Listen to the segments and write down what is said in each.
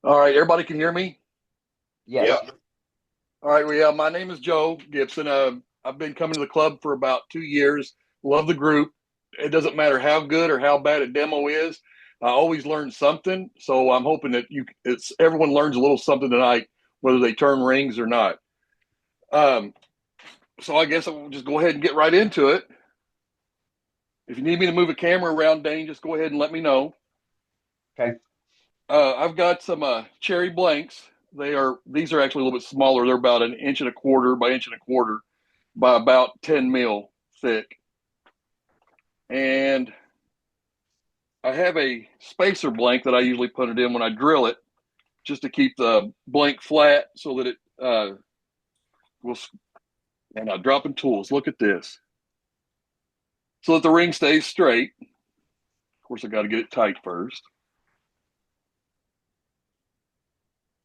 All right, everybody can hear me? Yes. All right, well, yeah, my name is Joe Gibson. I've been coming to the club for about 2 years. Love the group. It doesn't matter how good or how bad a demo is. I always learn something. So I'm hoping that it's everyone learns a little something tonight, whether they turn rings or not. Um, so I guess I'll just go ahead and get right into it. If you need me to move a camera around, Dane, just go ahead and let me know. Okay. I've got some cherry blanks. These are actually a little bit smaller. They're about an inch and a quarter by inch and a quarter by about 10 mil thick. And I have a spacer blank that I usually put it in when I drill it, just to keep the blank flat so that it will. And I'm dropping tools. Look at this, so that the ring stays straight. Of course, I got to get it tight first.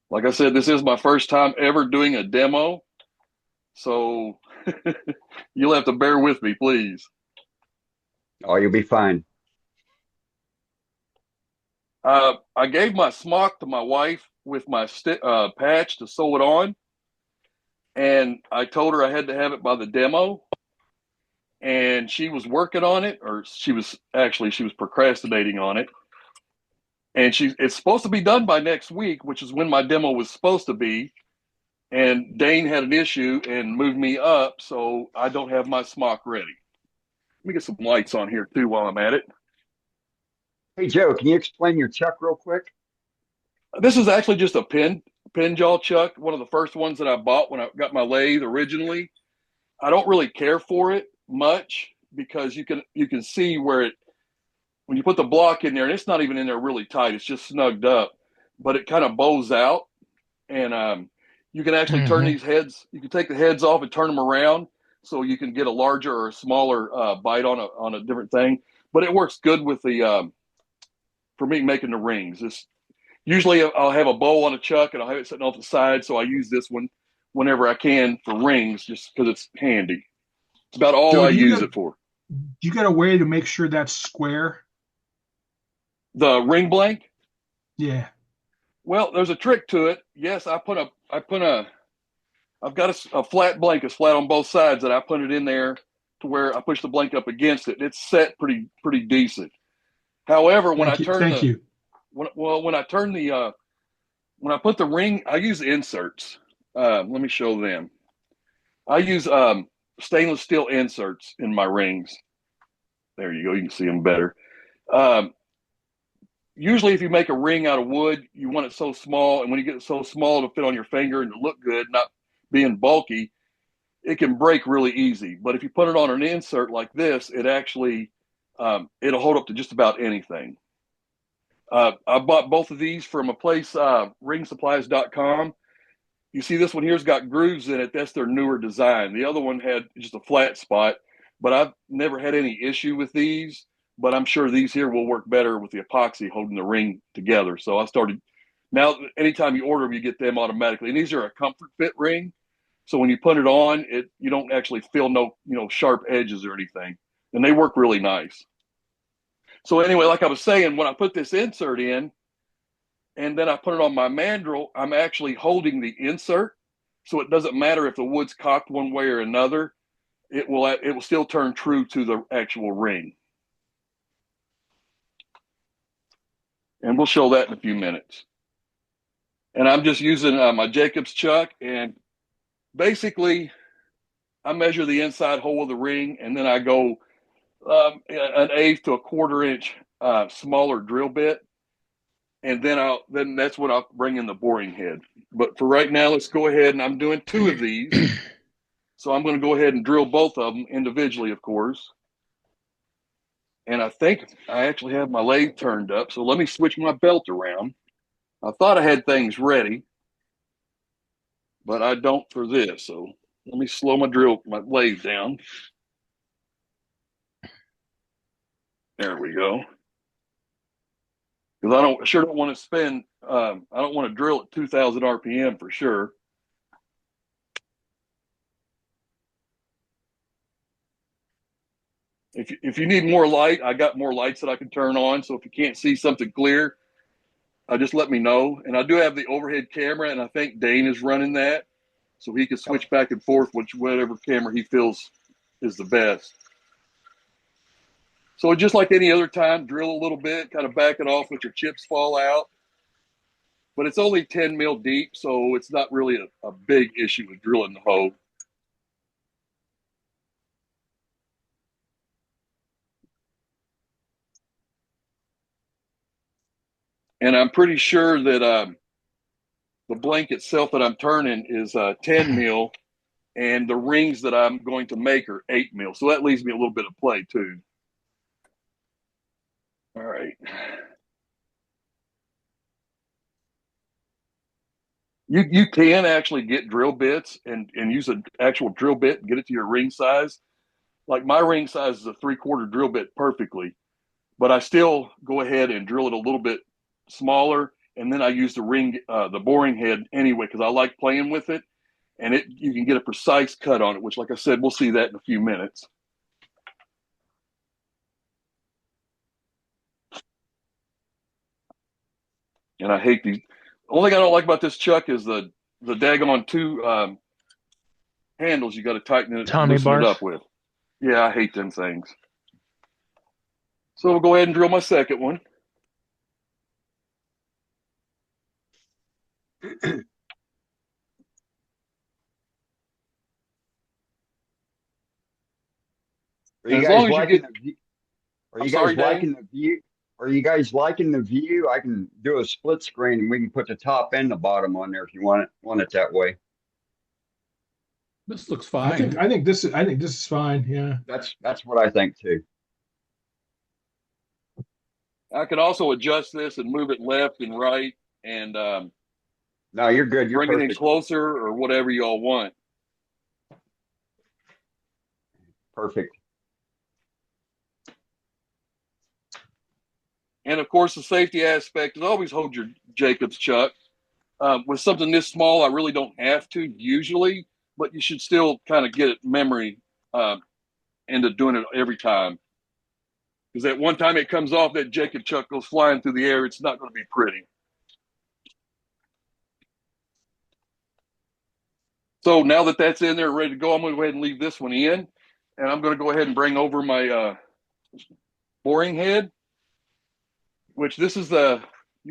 Like I said, this is my first time ever doing a demo, so you'll have to bear with me, please. Oh, you'll be fine. I gave my smock to my wife with my patch to sew it on, and I told her I had to have it by the demo. And she was working on it, or she was procrastinating on it. And it's supposed to be done by next week, which is when my demo was supposed to be. And Dane had an issue and moved me up, so I don't have my smock ready. Let me get some lights on here too while I'm at it. Hey, Joe, can you explain your chuck real quick? This is actually just a pin jaw chuck, one of the first ones that I bought when I got my lathe originally. I don't really care for it much because you can see where it when you put the block in there, and it's not even in there really tight, it's just snugged up, but it kind of bows out. And you can actually turn Hmm. these heads, you can take the heads off and turn them around so you can get a larger or a smaller bite on a different thing. But it works good with for me making the rings. Usually I'll have a bowl on a chuck and I'll have it sitting off the side. So I use this one whenever I can for rings just because it's handy. It's about all Joe, I use it for. do you got a way to make sure that's square? The ring blank, Yeah. well, there's a trick to it. Yes, I've got a flat blank. It's flat on both sides, and I put it in there to where I push the blank up against it. It's set pretty decent. However, when I Thank you. turn Thank the you. when I turn the when I put the ring, I use inserts. Let me show them. I use stainless steel inserts in my rings. There you go. You can see them better. Um, Usually, if you make a ring out of wood, you want it so small, and when you get it so small to fit on your finger and to look good, not being bulky, it can break really easy. But if you put it on an insert like this, it actually it'll hold up to just about anything. I bought both of these from a place, ringsupplies.com. You see, this one here's got grooves in it. That's their newer design. The other one had just a flat spot, but I've never had any issue with these. But I'm sure these here will work better with the epoxy holding the ring together. So I started now. Anytime you order them, you get them automatically. And these are a comfort fit ring, so when you put it on, you don't actually feel no sharp edges or anything, and they work really nice. So anyway, like I was saying, when I put this insert in and then I put it on my mandrel, I'm actually holding the insert, so it doesn't matter if the wood's cocked one way or another. It will still turn true to the actual ring, and we'll show that in a few minutes. And I'm just using my Jacobs chuck, and basically I measure the inside hole of the ring, and then I go an eighth to a quarter inch smaller drill bit, and then that's when I'll bring in the boring head. But for right now, let's go ahead, and I'm doing two of these, so I'm going to go ahead and drill both of them individually, of course. And I think I actually have my lathe turned up, so let me switch my belt around. I thought I had things ready, but I don't for this. So let me slow my lathe down. There we go. Because I don't want to spend I don't want to drill at 2,000 RPM for sure. If you need more light, I got more lights that I can turn on. So if you can't see something clear, just let me know. And I do have the overhead camera, and I think Dane is running that, so he can Yep. switch back and forth which whatever camera he feels is the best. So just like any other time, drill a little bit, kind of back it off, let your chips fall out. But it's only 10 mil deep, so it's not really a big issue with drilling the hole. And I'm pretty sure that the blank itself that I'm turning is 10 mil, and the rings that I'm going to make are 8 mil. So that leaves me a little bit of play too. All right. You can actually get drill bits and use an actual drill bit and get it to your ring size. Like my ring size is a 3/4 drill bit perfectly, but I still go ahead and drill it a little bit smaller, and then I use the boring head anyway because I like playing with it, and you can get a precise cut on it. Which, like I said, we'll see that in a few minutes. And I hate these. The only thing I don't like about this chuck is the daggone two handles you got to tighten it, Tommy loosen it bars. up with. Yeah, I hate them things. So we'll go ahead and drill my second one. Are And you as long guys as you liking get, the view? Are I'm you guys sorry, liking Dane. the view? Are you guys liking the view? I can do a split screen and we can put the top and the bottom on there if you want it that way. This looks I fine. think this is fine. Yeah. That's what I think too. I can also adjust this and move it left and right and No, you're good. You're bring it in perfect. closer or whatever you all want. Perfect. And of course, the safety aspect is always hold your Jacobs chuck. With something this small, I really don't have to usually, but you should still kind of get it memory into doing it every time. Because at one time it comes off, that Jacob chuck goes flying through the air. It's not going to be pretty. So now that that's in there, ready to go, I'm going to go ahead and leave this one in. And I'm going to go ahead and bring over my boring head, which this is you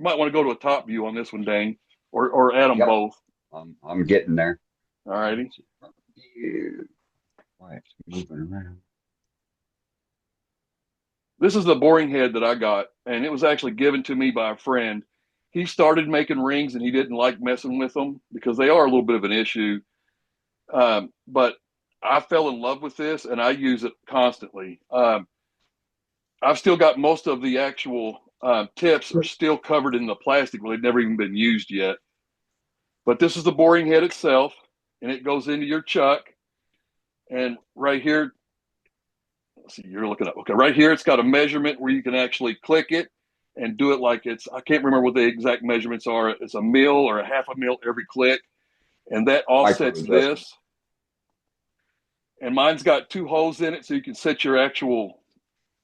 might want to go to a top view on this one, Dane, or add them Yep. both. I'm getting there. All righty. Why it's moving around. This is the boring head that I got, and it was actually given to me by a friend. He started making rings, and he didn't like messing with them because they are a little bit of an issue. But I fell in love with this, and I use it constantly. I've still got most of the actual tips are still covered in the plastic where they've never even been used yet. But this is the boring head itself, and it goes into your chuck. And right here, let's see, you're looking up. Okay, right here, it's got a measurement where you can actually click it and do it like I can't remember what the exact measurements are. It's a mil or a half a mil every click. And that Micro offsets adjustment. this. And mine's got 2 holes in it, so you can set your actual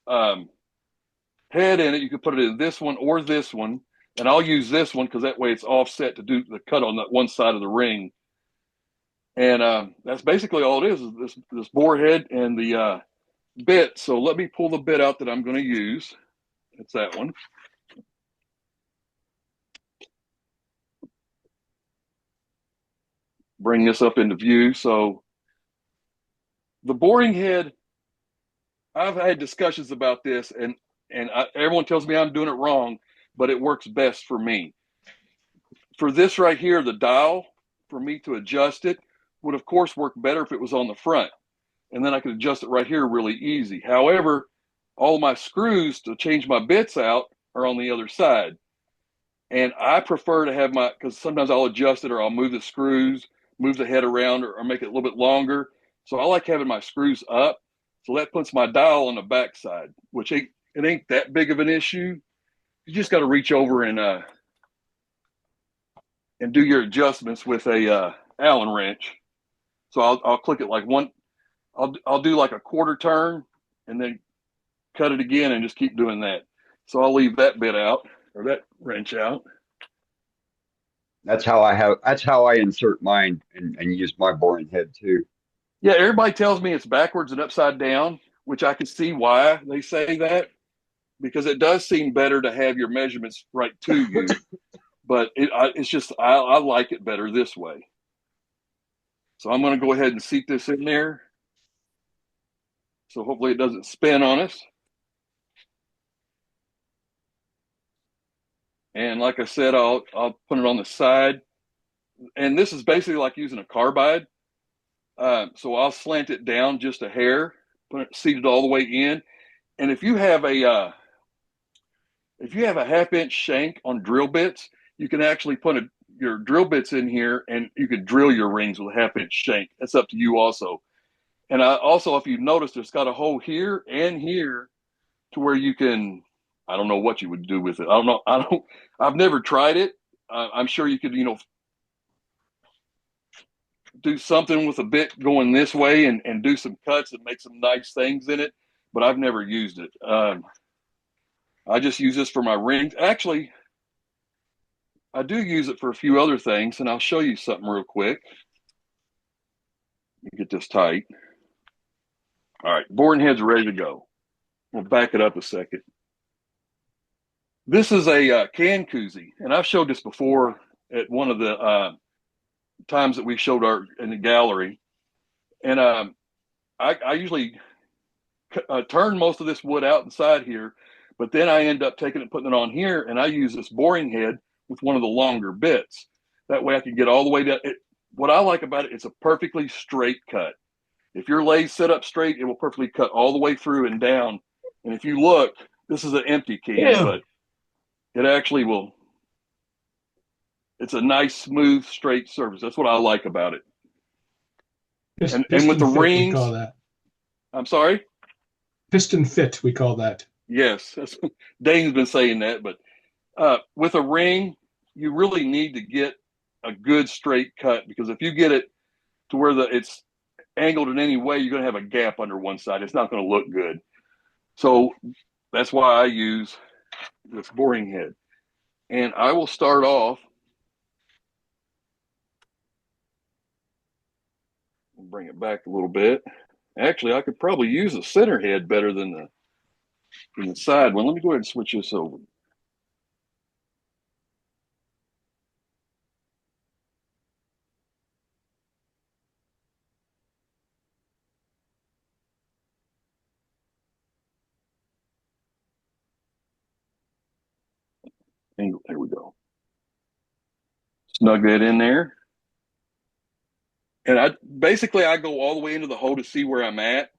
head in it. You can put it in this one or this one. And I'll use this one because that way it's offset to do the cut on that one side of the ring. And that's basically all it is this bore head and the bit. So let me pull the bit out that I'm going to use. It's that one. Bring this up into view. So the boring head, I've had discussions about this, and everyone tells me I'm doing it wrong, but it works best for me. For this right here, the dial, for me to adjust it, would of course work better if it was on the front. And then I could adjust it right here really easy. However, all my screws to change my bits out are on the other side. And I prefer to have because sometimes I'll adjust it or I'll move the screws, move the head around or make it a little bit longer. So I like having my screws up. So that puts my dial on the back side, which it ain't that big of an issue. You just got to reach over and do your adjustments with a Allen wrench. So I'll click it like one. I'll do like a quarter turn and then cut it again and just keep doing that. So I'll leave that bit out or that wrench out. That's how I insert mine and use my boring head too. Yeah, everybody tells me it's backwards and upside down, which I can see why they say that because it does seem better to have your measurements right to you. But it's just I like it better this way. So I'm going to go ahead and seat this in there. So hopefully it doesn't spin on us. And like I said, I'll put it on the side. And this is basically like using a carbide. So I'll slant it down just a hair, put it seated all the way in. And if you have a half-inch shank on drill bits, you can actually put your drill bits in here, and you can drill your rings with a half-inch shank. That's up to you also. And also, if you've noticed, there's got a hole here and here to where you can. I don't know what you would do with it. I don't know. I've never tried it. I'm sure you could, do something with a bit going this way and do some cuts and make some nice things in it. But I've never used it. I just use this for my rings. Actually, I do use it for a few other things, and I'll show you something real quick. Get this tight. All right, boring head's ready to go. We'll back it up a second. This is a can koozie, and I've showed this before at one of the times that we showed in the gallery. And I usually turn most of this wood out inside here, but then I end up taking it, putting it on here, and I use this boring head with one of the longer bits. That way I can get all the way down. What I like about it, it's a perfectly straight cut. If your lathe set up straight, it will perfectly cut all the way through and down. And if you look, this is an empty can, but it actually will. It's a nice, smooth, straight surface. That's what I like about it. And with the Piston fit, we rings, call that. I'm sorry? Piston fit, we call that. Yes, Dane's been saying that, but with a ring, you really need to get a good straight cut because if you get it to where it's angled in any way, you're going to have a gap under one side. It's not going to look good. So that's why I use this boring head. And I will start off. Bring it back a little bit. Actually, I could probably use the center head better than the side one. Let me go ahead and switch this over. And there we go. Snug that in there. And I go all the way into the hole to see where I'm at.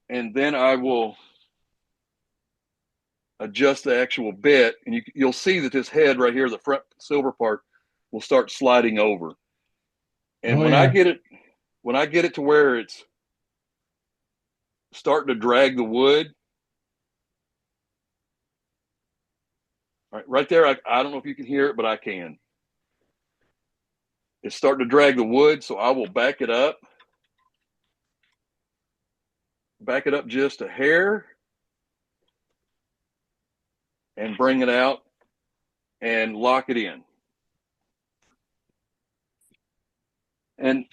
And then I will adjust the actual bit. And you'll see that this head right here, the front silver part, will start sliding over. And when I get it to where it's starting to drag the wood, right there, I don't know if you can hear it, but I can. It's starting to drag the wood, so I will back it up just a hair and bring it out and lock it in. And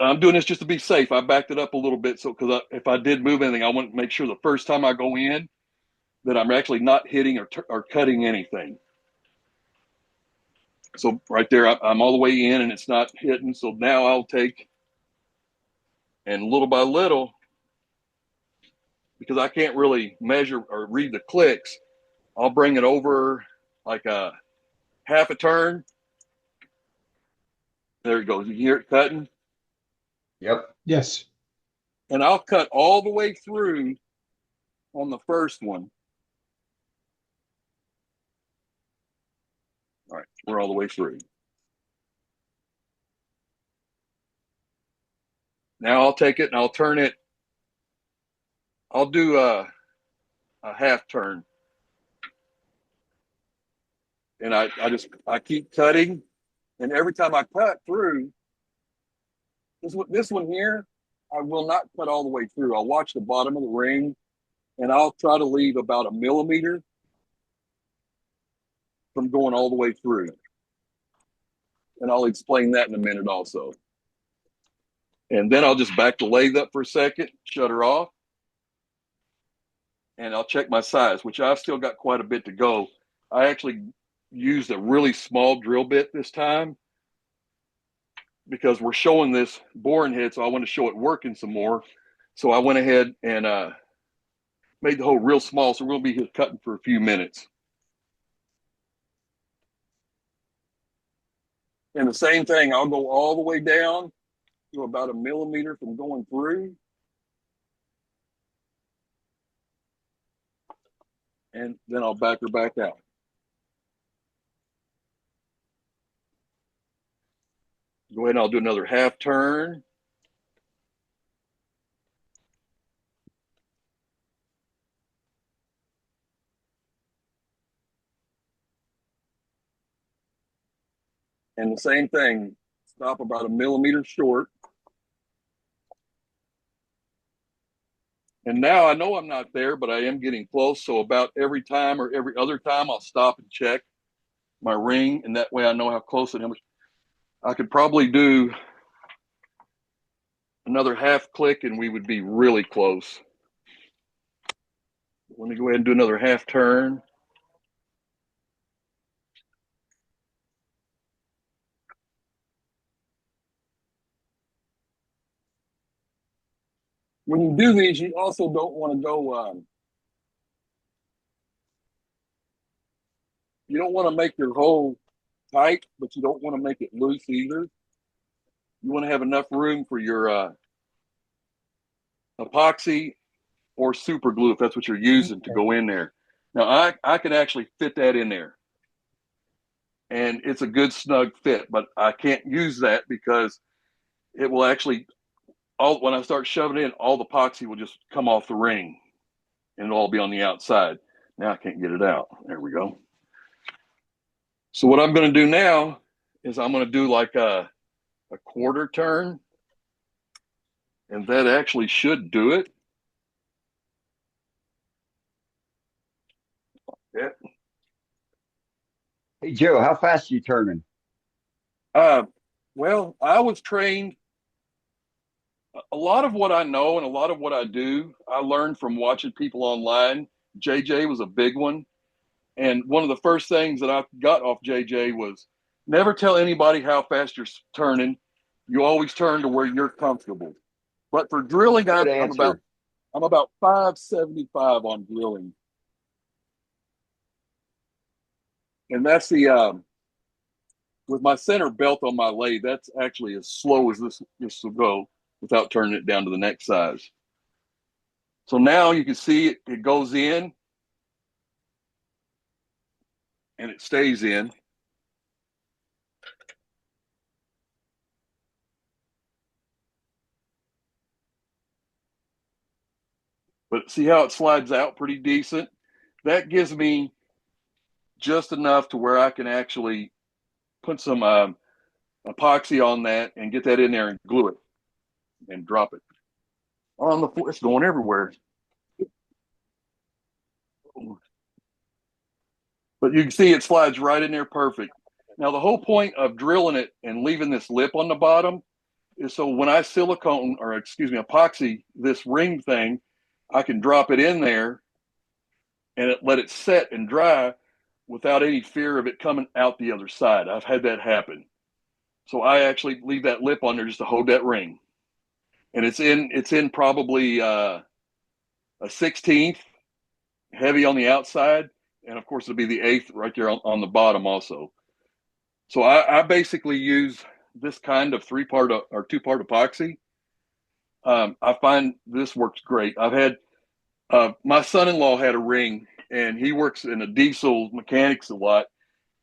I'm doing this just to be safe. I backed it up a little bit because if I did move anything, I want to make sure the first time I go in that I'm actually not hitting or cutting anything. So right there, I'm all the way in and it's not hitting. So now I'll take and little by little, because I can't really measure or read the clicks, I'll bring it over like a half a turn. There it goes. You hear it cutting? Yep. Yes. And I'll cut all the way through on the first one. All right, we're all the way through. Now I'll take it and I'll turn it. I'll do a half turn. And I keep cutting. And every time I cut through, this one here, I will not cut all the way through. I'll watch the bottom of the ring and I'll try to leave about a millimeter from going all the way through. and I'll explain that in a minute also. And then I'll just back the lathe up for a second, shut her off, and I'll check my size, which I've still got quite a bit to go. I actually used a really small drill bit this time because we're showing this boring head, so I want to show it working some more. So I went ahead and made the hole real small, so we'll be cutting for a few minutes. And the same thing, I'll go all the way down to about 1 millimeter from going through. And then I'll back her back out. Go ahead and I'll do another half turn. And the same thing, stop about 1 millimeter short. And now I know I'm not there, but I am getting close. So about every time or every other time, I'll stop and check my ring. And that way I know how close and how much. I could probably do another half click and we would be really close. Let me go ahead and do another half turn. When you do these, you also don't want to go, you don't want to make your hole tight, but you don't want to make it loose either. You want to have enough room for your epoxy or super glue if that's what you're using to go in there. Now I can actually fit that in there and it's a good snug fit, but I can't use that because it will actually, when I start shoving in, all the epoxy will just come off the ring and it'll all be on the outside. Now I can't get it out. There we go. So what I'm going to do now is I'm going to do like a quarter turn, and that actually should do it. Yeah. Hey, Joe, how fast are you turning? Well, I was trained. A lot of what I know and a lot of what I do, I learned from watching people online. JJ was a big one. And one of the first things that I got off JJ was never tell anybody how fast you're turning. You always turn to where you're comfortable. But for drilling, Good I'm about answer. 575 on drilling. And that's the with my center belt on my lathe, that's actually as slow as this will go without turning it down to the next size. So now you can see it goes in and it stays in. But see how it slides out pretty decent? That gives me just enough to where I can actually put some epoxy on that and get that in there and glue it and drop it on the floor. It's going everywhere. But you can see it slides right in there perfect. Now, the whole point of drilling it and leaving this lip on the bottom is so when I silicone, or excuse me, epoxy this ring thing, I can drop it in there and let it set and dry without any fear of it coming out the other side. I've had that happen. So I actually leave that lip on there just to hold that ring. And it's in probably a 16th, heavy on the outside, and of course it'll be the 1/8 right there on the bottom also. So I basically use this kind of 3-part or 2-part epoxy. I find this works great. I've had my son-in-law had a ring, and he works in a diesel mechanics a lot,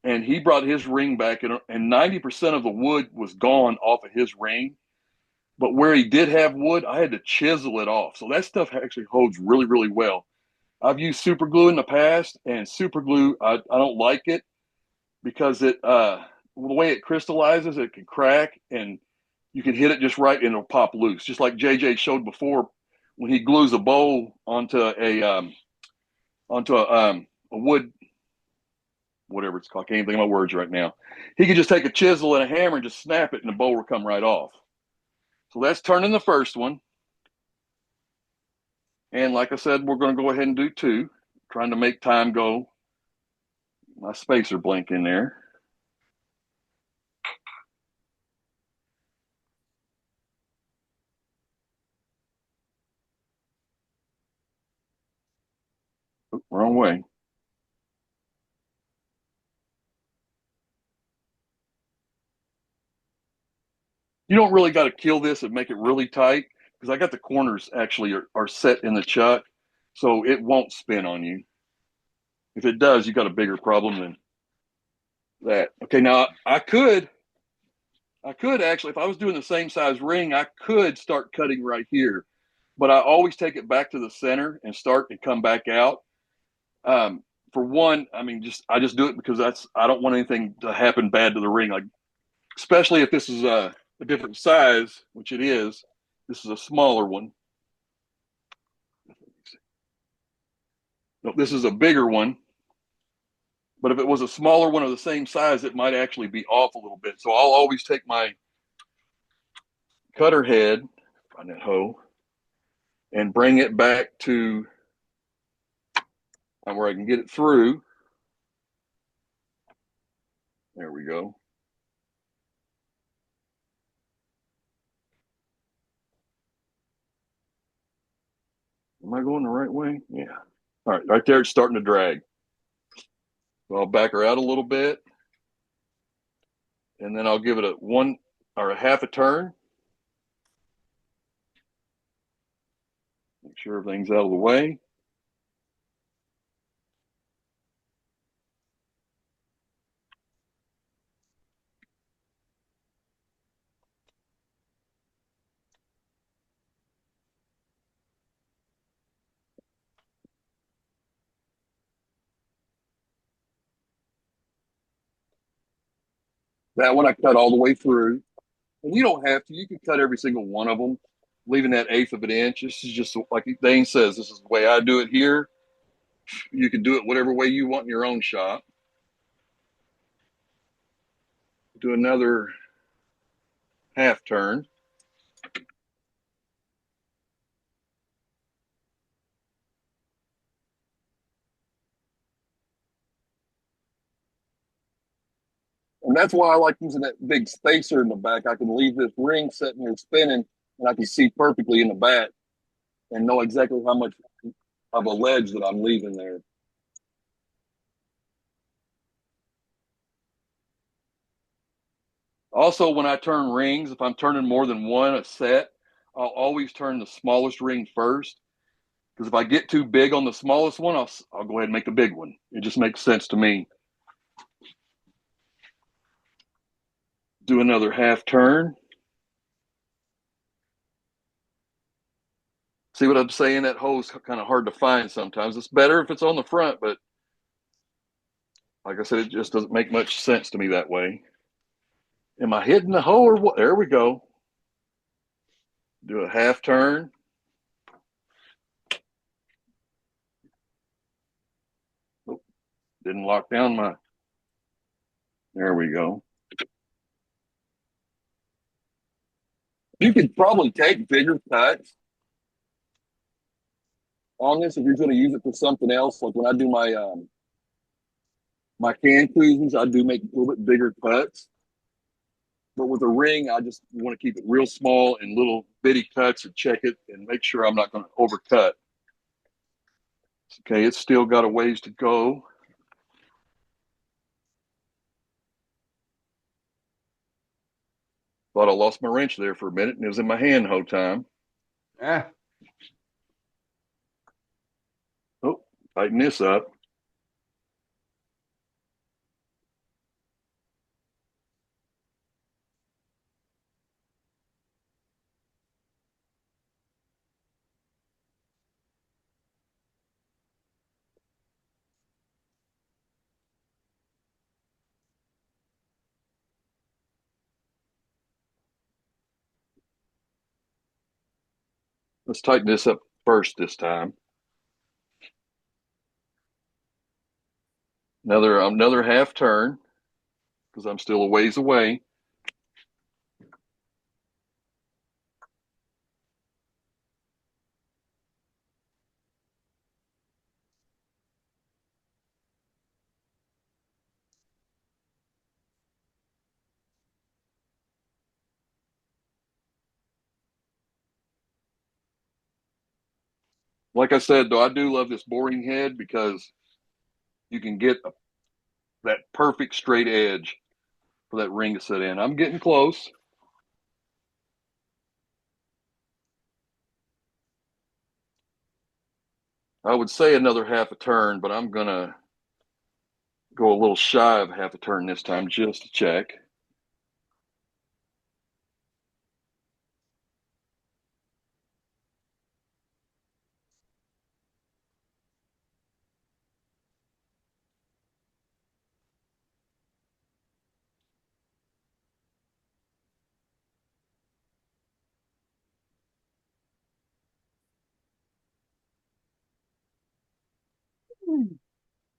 and he brought his ring back, and 90% of the wood was gone off of his ring. But where he did have wood, I had to chisel it off. So that stuff actually holds really, really well. I've used super glue in the past, and super glue, I don't like it because the way it crystallizes, it can crack, and you can hit it just right and it'll pop loose. Just like JJ showed before, when he glues a bowl onto a wood whatever it's called. I can't even think of my words right now. He could just take a chisel and a hammer and just snap it, and the bowl will come right off. So that's turning the first one. And like I said, we're going to go ahead and do two, trying to make time go. My spacer blink in there. Oop, wrong way. You don't really got to kill this and make it really tight because I got the corners actually are set in the chuck, so it won't spin on you. If it does, you got a bigger problem than that. Okay, now I could actually, if I was doing the same size ring, I could start cutting right here, but I always take it back to the center and start and come back out. For one, I mean, I just do it because I don't want anything to happen bad to the ring, like especially if this is a different size, which it is. This is a smaller one. No, this is a bigger one. But if it was a smaller one of the same size, it might actually be off a little bit. So I'll always take my cutter head, find that hoe, and bring it back to where I can get it through. There we go. Am I going the right way? Yeah. All right, right there, it's starting to drag. So I'll back her out a little bit, and then I'll give it a one or a half a turn. Make sure everything's out of the way. That one I cut all the way through. And you don't have to. You can cut every single one of them, leaving that eighth of an inch. This is just like Dane says, this is the way I do it here. You can do it whatever way you want in your own shop. Do another half turn. And that's why I like using that big spacer in the back. I can leave this ring sitting here spinning, and I can see perfectly in the back and know exactly how much of a ledge that I'm leaving there. Also, when I turn rings, if I'm turning more than one a set, I'll always turn the smallest ring first. Because if I get too big on the smallest one, I'll go ahead and make the big one. It just makes sense to me. Do another half turn. See what I'm saying? That hole's kind of hard to find sometimes. It's better if it's on the front, but like I said, it just doesn't make much sense to me that way. Am I hitting the hole or what? There we go. Do a half turn. Oh, didn't lock down my. There we go. You could probably take bigger cuts on this if you're going to use it for something else. Like when I do my can koozies, I do make a little bit bigger cuts. But with a ring, I just want to keep it real small and little bitty cuts and check it and make sure I'm not going to overcut. Okay, it's still got a ways to go. Thought I lost my wrench there for a minute and it was in my hand the whole time. Yeah. Oh, tighten this up. Let's tighten this up first this time. Another half turn because I'm still a ways away. Like I said, though, I do love this boring head because you can get that perfect straight edge for that ring to sit in. I'm getting close. I would say another half a turn, but I'm going to go a little shy of half a turn this time just to check.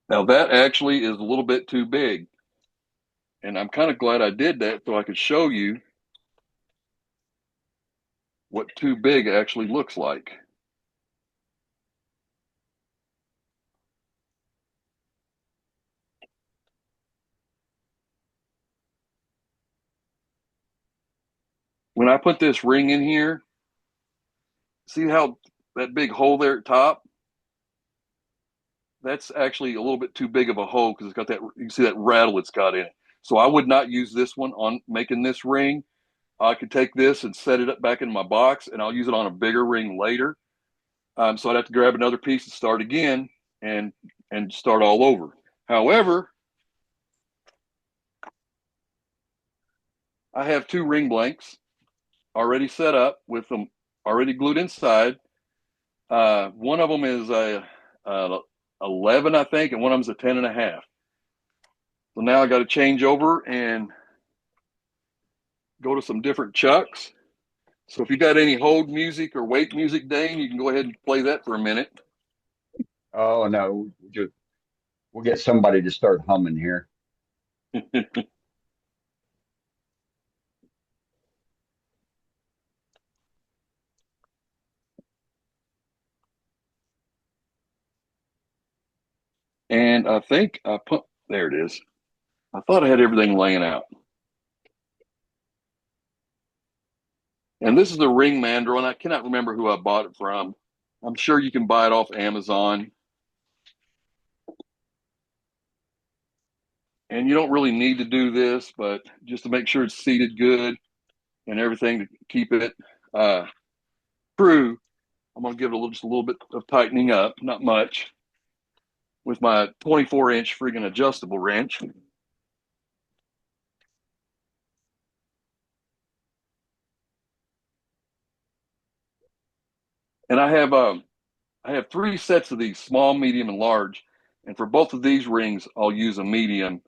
Now, that actually is a little bit too big. And I'm kind of glad I did that so I could show you what too big actually looks like. When I put this ring in here, see how that big hole there at top? That's actually a little bit too big of a hole because it's got that, you can see that rattle it's got in it. So I would not use this one on making this ring. I could take this and set it up back in my box and I'll use it on a bigger ring later. So I'd have to grab another piece and start again and start all over. However, I have two ring blanks already set up with them already glued inside. One of them is a 11, I think, and one of them is a 10 and a half. So now I got to change over and go to some different chucks. So if you got any hold music or wait music, Dane, you can go ahead and play that for a minute. Oh no, we'll get somebody to start humming here. And I think I put, there it is. I thought I had everything laying out. And this is the ring mandrel, and I cannot remember who I bought it from. I'm sure you can buy it off Amazon. And you don't really need to do this, but just to make sure it's seated good and everything to keep it true, I'm going to give it just a little bit of tightening up, not much, with my 24-inch friggin' adjustable wrench. And I have three sets of these, small, medium, and large. And for both of these rings, I'll use a medium.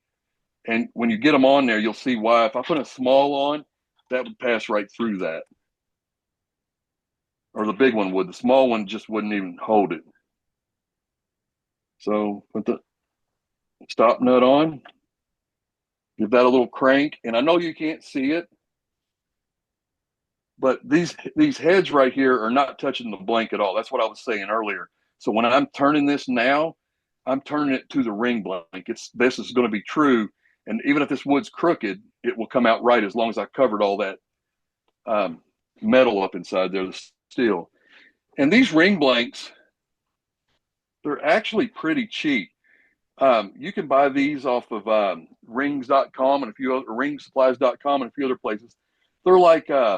And when you get them on there, you'll see why. If I put a small on, that would pass right through that. Or the big one would. The small one just wouldn't even hold it. So put the stop nut on, give that a little crank. And I know you can't see it, but these heads right here are not touching the blank at all. That's what I was saying earlier. So when I'm turning this now, I'm turning it to the ring blank. This is going to be true. And even if this wood's crooked, it will come out right as long as I covered all that metal up inside there, the steel. And these ring blanks, they're actually pretty cheap. You can buy these off of rings.com and a few other ringsupplies.com and a few other places. They're like they're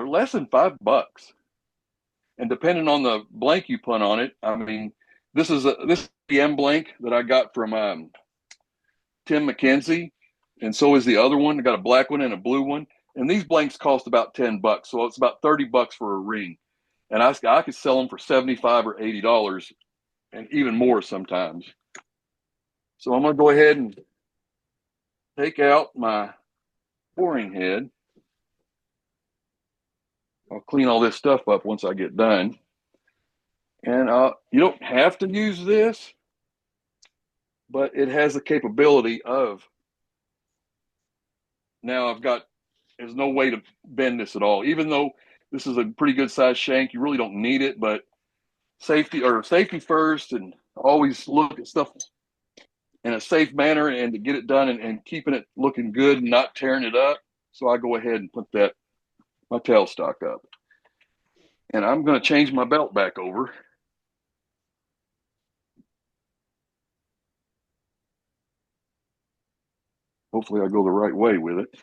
less than $5. And depending on the blank you put on it, I mean, this PM blank that I got from Tim McKenzie, and so is the other one. I got a black one and a blue one, and these blanks cost about $10, so it's about $30 for a ring. And I could sell them for $75 or $80, and even more sometimes. So I'm gonna go ahead and take out my boring head. I'll clean all this stuff up once I get done. And you don't have to use this, but it has the capability of, now there's no way to bend this at all. Even though this is a pretty good size shank, you really don't need it, but safety first, and always look at stuff in a safe manner and to get it done, and keeping it looking good and not tearing it up. So I go ahead and put my tailstock up. And I'm going to change my belt back over. Hopefully I go the right way with it.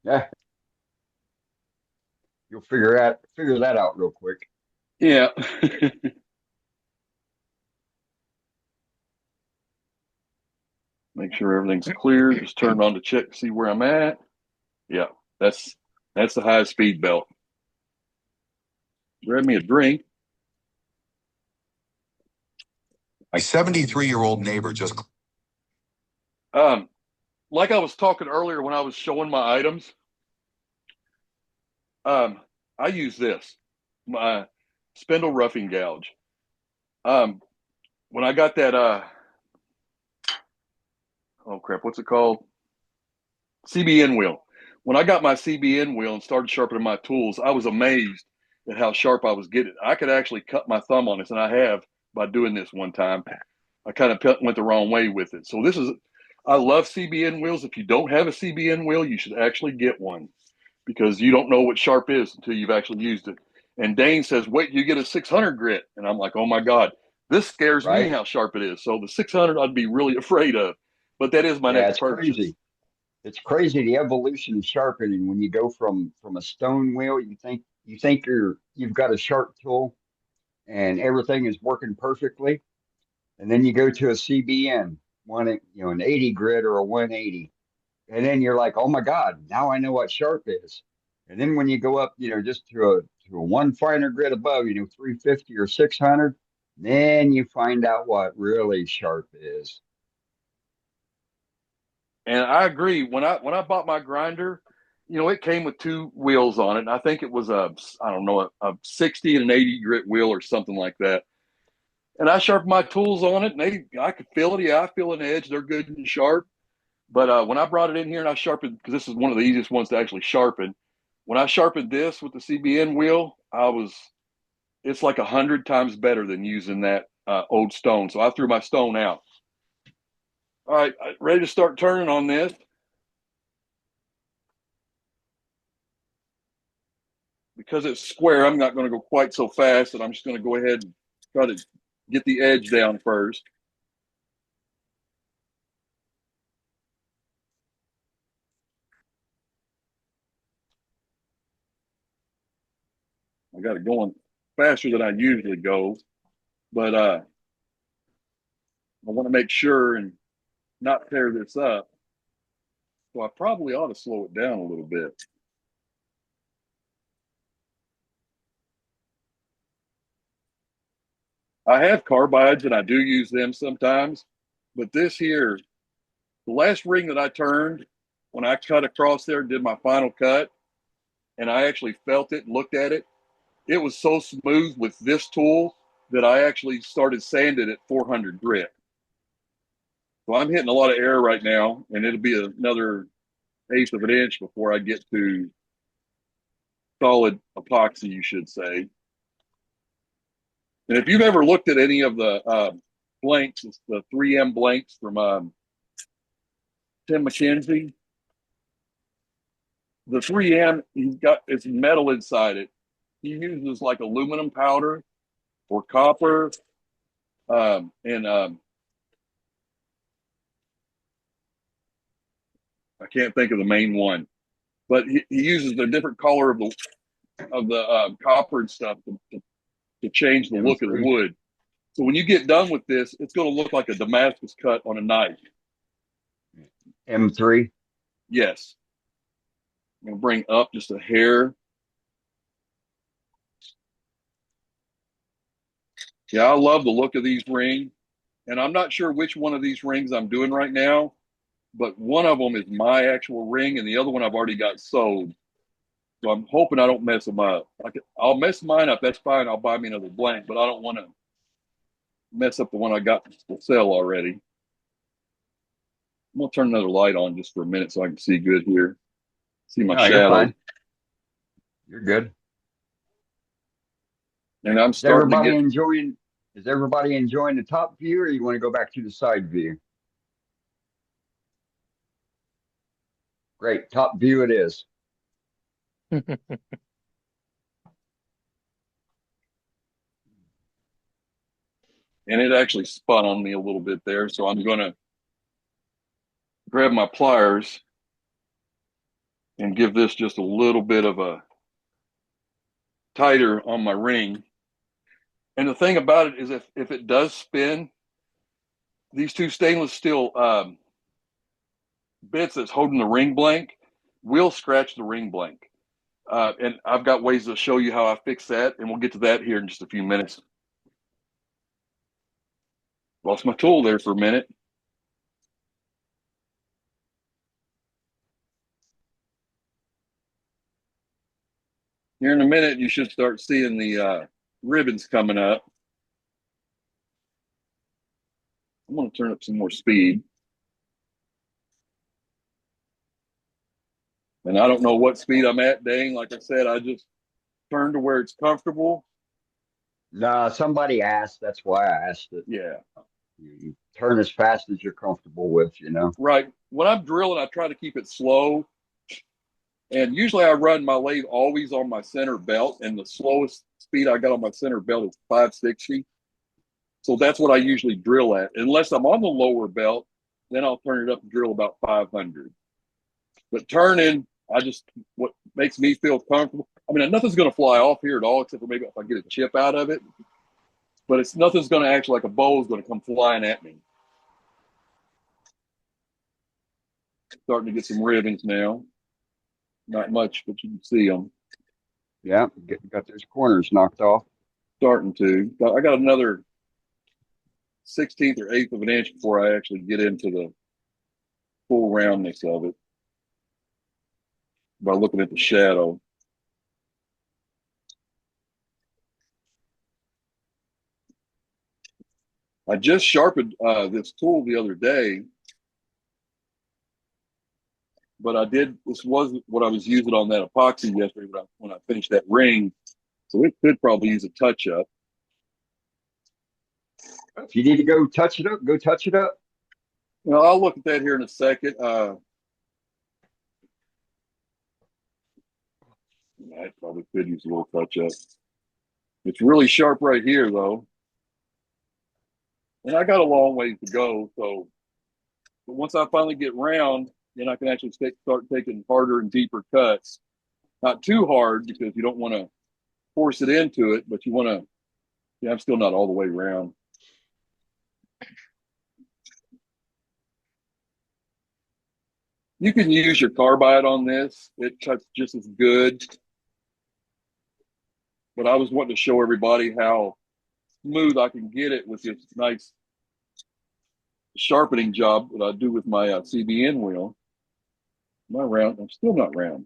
Yeah. You'll figure that out real quick. Yeah. Make sure everything's clear. Just turn it on to check to see where I'm at. Yeah, that's the high speed belt. Grab me a drink. My 73-year-old neighbor just. Like I was talking earlier when I was showing my items, I use this, my spindle roughing gouge. When I got that, oh crap, what's it called? CBN wheel. When I got my CBN wheel and started sharpening my tools, I was amazed at how sharp I was getting. I could actually cut my thumb on this, and I have by doing this one time. I kind of went the wrong way with it. So I love CBN wheels. If you don't have a CBN wheel, you should actually get one, because you don't know what sharp is until you've actually used it. And Dane says, wait, you get a 600 grit. And I'm like, oh my God, this scares me Right? how sharp it is. So the 600 I'd be really afraid of, but that is my Yeah, next it's purchase. crazy. It's crazy the evolution of sharpening. When you go from a stone wheel, you think you've got a sharp tool and everything is working perfectly, and then you go to a CBN, an 80 grit or a 180, and then you're like, oh my God, now I know what sharp is. And then when you go up, just to a one finer grit above, 350 or 600, then you find out what really sharp is. And I agree. When I bought my grinder, it came with two wheels on it. And I think it was I don't know, a 60 and an 80 grit wheel or something like that. And I sharpened my tools on it, and I could feel it. Yeah, I feel an edge. They're good and sharp. But when I brought it in here and I sharpened, because this is one of the easiest ones to actually sharpen, when I sharpened this with the CBN wheel, it's like 100 times better than using that old stone. So I threw my stone out. All right, ready to start turning on this. Because it's square, I'm not going to go quite so fast, and I'm just going to go ahead and try to get the edge down first. I got it going faster than I usually go, but I want to make sure and not tear this up. So I probably ought to slow it down a little bit. I have carbides and I do use them sometimes, but this here, the last ring that I turned, when I cut across there and did my final cut, and I actually felt it and looked at it, it was so smooth with this tool that I actually started sanding at 400 grit. So I'm hitting a lot of air right now, and it'll be another eighth of an inch before I get to solid epoxy, you should say. And if you've ever looked at any of the blanks, it's the 3M blanks from Tim McKenzie. The 3M, it's metal inside it. He uses like aluminum powder or copper, and I can't think of the main one, but he uses a different color of the copper and stuff to change the look of the M3, wood. So when you get done with this, it's going to look like a Damascus cut on a knife. M3. Yes. I'm going to bring up just a hair. Yeah, I love the look of these rings. And I'm not sure which one of these rings I'm doing right now, but one of them is my actual ring, and the other one I've already got sold. So I'm hoping I don't mess them up. I'll mess mine up. That's fine. I'll buy me another blank, but I don't want to mess up the one I got to sell already. I'm gonna turn another light on just for a minute so I can see good here. See my No, you're shadow. fine. You're good. And I'm Is starting to everybody get, enjoying? Is everybody enjoying the top view, or you want to go back to the side view? Great, top view it is. and it actually spun on me a little bit there. So I'm gonna grab my pliers and give this just a little bit of a tighter on my ring. And the thing about it is if it does spin, these two stainless steel bits that's holding the ring blank will scratch the ring blank. And I've got ways to show you how I fix that, and we'll get to that here in just a few minutes. Lost my tool there for a minute. Here in a minute, you should start seeing the ribbons coming up. I'm going to turn up some more speed. And I don't know what speed I'm at, dang. Like I said, I just turned to where it's comfortable. No, somebody asked. That's why I asked it. Yeah. You turn as fast as you're comfortable with, you know. Right. When I'm drilling, I try to keep it slow. And usually I run my lathe always on my center belt. And the slowest speed I got on my center belt is 560. So that's what I usually drill at. Unless I'm on the lower belt, then I'll turn it up and drill about 500. But turning, what makes me feel comfortable. I mean, nothing's going to fly off here at all, except for maybe if I get a chip out of it. But nothing's going to act like a bow is going to come flying at me. Starting to get some ribbons now. Not much, but you can see them. Yeah, got those corners knocked off. Starting to. I got another 16th or 8th of an inch before I actually get into the full roundness of it by looking at the shadow. I just sharpened this tool the other day, but this wasn't what I was using on that epoxy yesterday when I finished that ring. So it could probably use a touch up. If you need to go touch it up, go touch it up. Well, I'll look at that here in a second. I probably could use a little touch up. It's really sharp right here, though. And I got a long ways to go. So, but once I finally get round, then I can actually start taking harder and deeper cuts. Not too hard because you don't want to force it into it, but you want to. Yeah, I'm still not all the way round. You can use your carbide on this. It cuts just as good. But I was wanting to show everybody how smooth I can get it with this nice sharpening job that I do with my CBN wheel. Am I round? I'm still not round.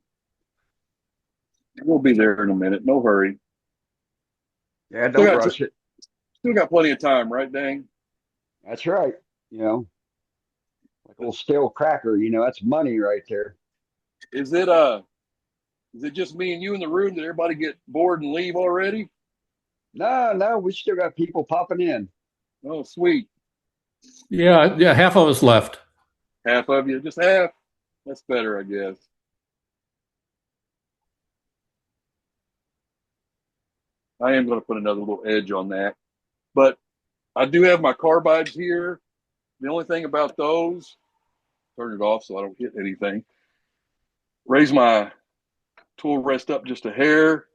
We'll be there in a minute. No hurry. Yeah, don't rush it. Still got plenty of time, right, Dang? That's right. You know, like a little stale cracker. You know, that's money right there. Is it just me and you in the room? Did everybody get bored and leave already? No, we still got people popping in. Oh, sweet. Yeah, half of us left. Half of you, just half. That's better, I guess. I am going to put another little edge on that. But I do have my carbides here. The only thing about those, turn it off so I don't hit anything. Raise my tool rest up just a hair.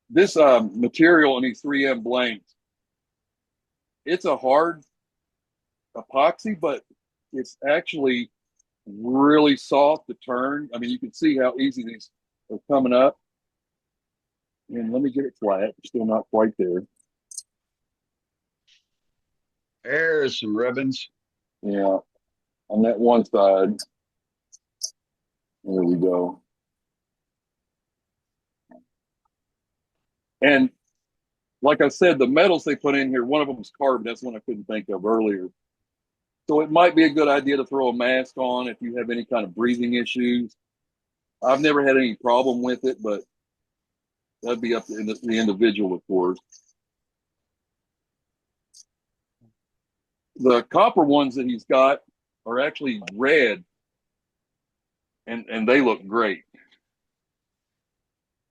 This material in these 3M blanks, it's a hard epoxy, but it's actually really soft to turn. I mean, you can see how easy these are coming up. And let me get it flat. Still not quite there. There's some ribbons. Yeah. on that one side. There we go. And like I said, the metals they put in here, one of them is carbon. That's one I couldn't think of earlier. So it might be a good idea to throw a mask on if you have any kind of breathing issues. I've never had any problem with it, but that'd be up to the individual, of course. The copper ones that he's got are actually red, and they look great.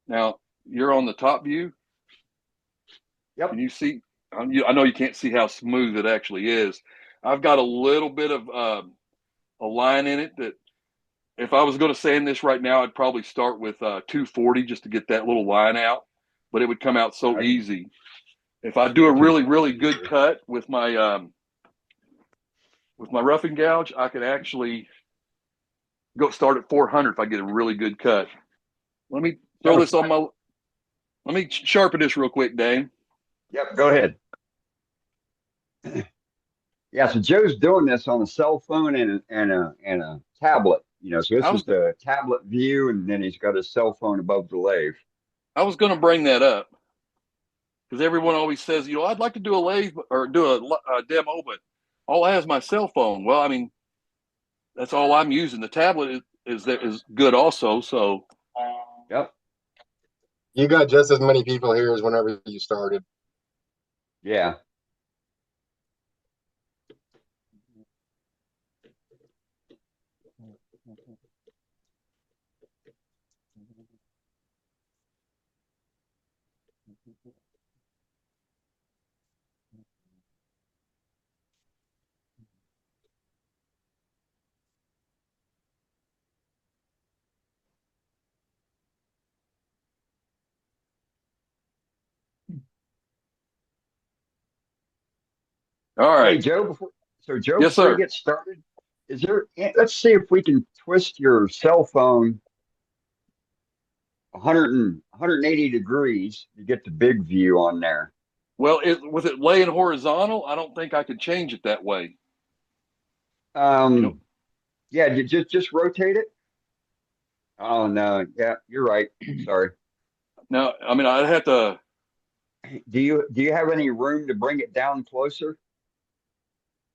Now, you're on the top view. Yep. Can you see? I know you can't see how smooth it actually is. I've got a little bit of a line in it that if I was going to sand this right now, I'd probably start with 240 just to get that little line out, but it would come out so easy. If I do a really, really good cut with my roughing gouge, I could actually go start at 400 if I get a really good cut. Let me throw this on my. Let me sharpen this real quick, Dane. Yep, go ahead. Yeah, so Joe's doing this on a cell phone and a tablet. So this is the tablet view, and then he's got his cell phone above the lathe. I was going to bring that up because everyone always says, I'd like to do a lathe or do a demo, but all I have is my cell phone. Well, I mean, that's all I'm using. The tablet is good also. So, yep. You got just as many people here as whenever you started. Yeah. all right. Hey, Joe, Yes, before you sir. get started, let's see if we can twist your cell phone 180 degrees to get the big view on there. Well, with it laying horizontal, I don't think I could change it that way. Yeah, just rotate it. Oh no, yeah, you're right. Sorry. Now, I mean, I'd have to. Do you have any room to bring it down closer?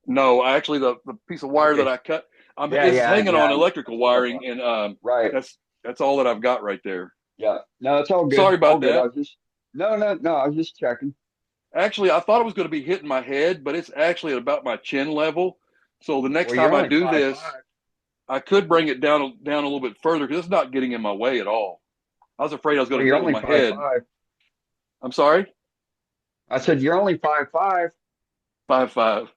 No, actually, the piece of wire that I cut, it's hanging on electrical wiring, and right. That's all that I've got right there. Yeah, no, it's all good. Sorry about all good. that. I was just no. I was just checking. Actually, I thought it was going to be hitting my head, but it's actually at about my chin level. So the next time I do this, I could bring it down a little bit further because it's not getting in my way at all. I was afraid I was going to hit it with my head. 5'5". I'm sorry? I said you're only 5'5". 5'5".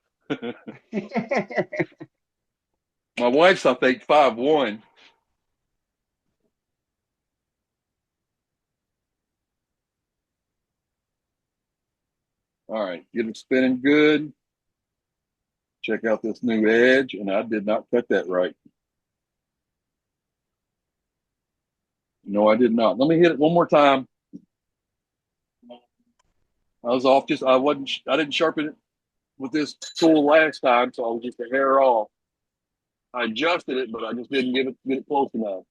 My wife's, I think, 5'1". All right, get it spinning good. Check out this new edge, and I did not cut that right. No, I did not. Let me hit it one more time. I was off. I didn't sharpen it with this tool last time, so I was just a hair off. I adjusted it, but I just didn't get it close enough.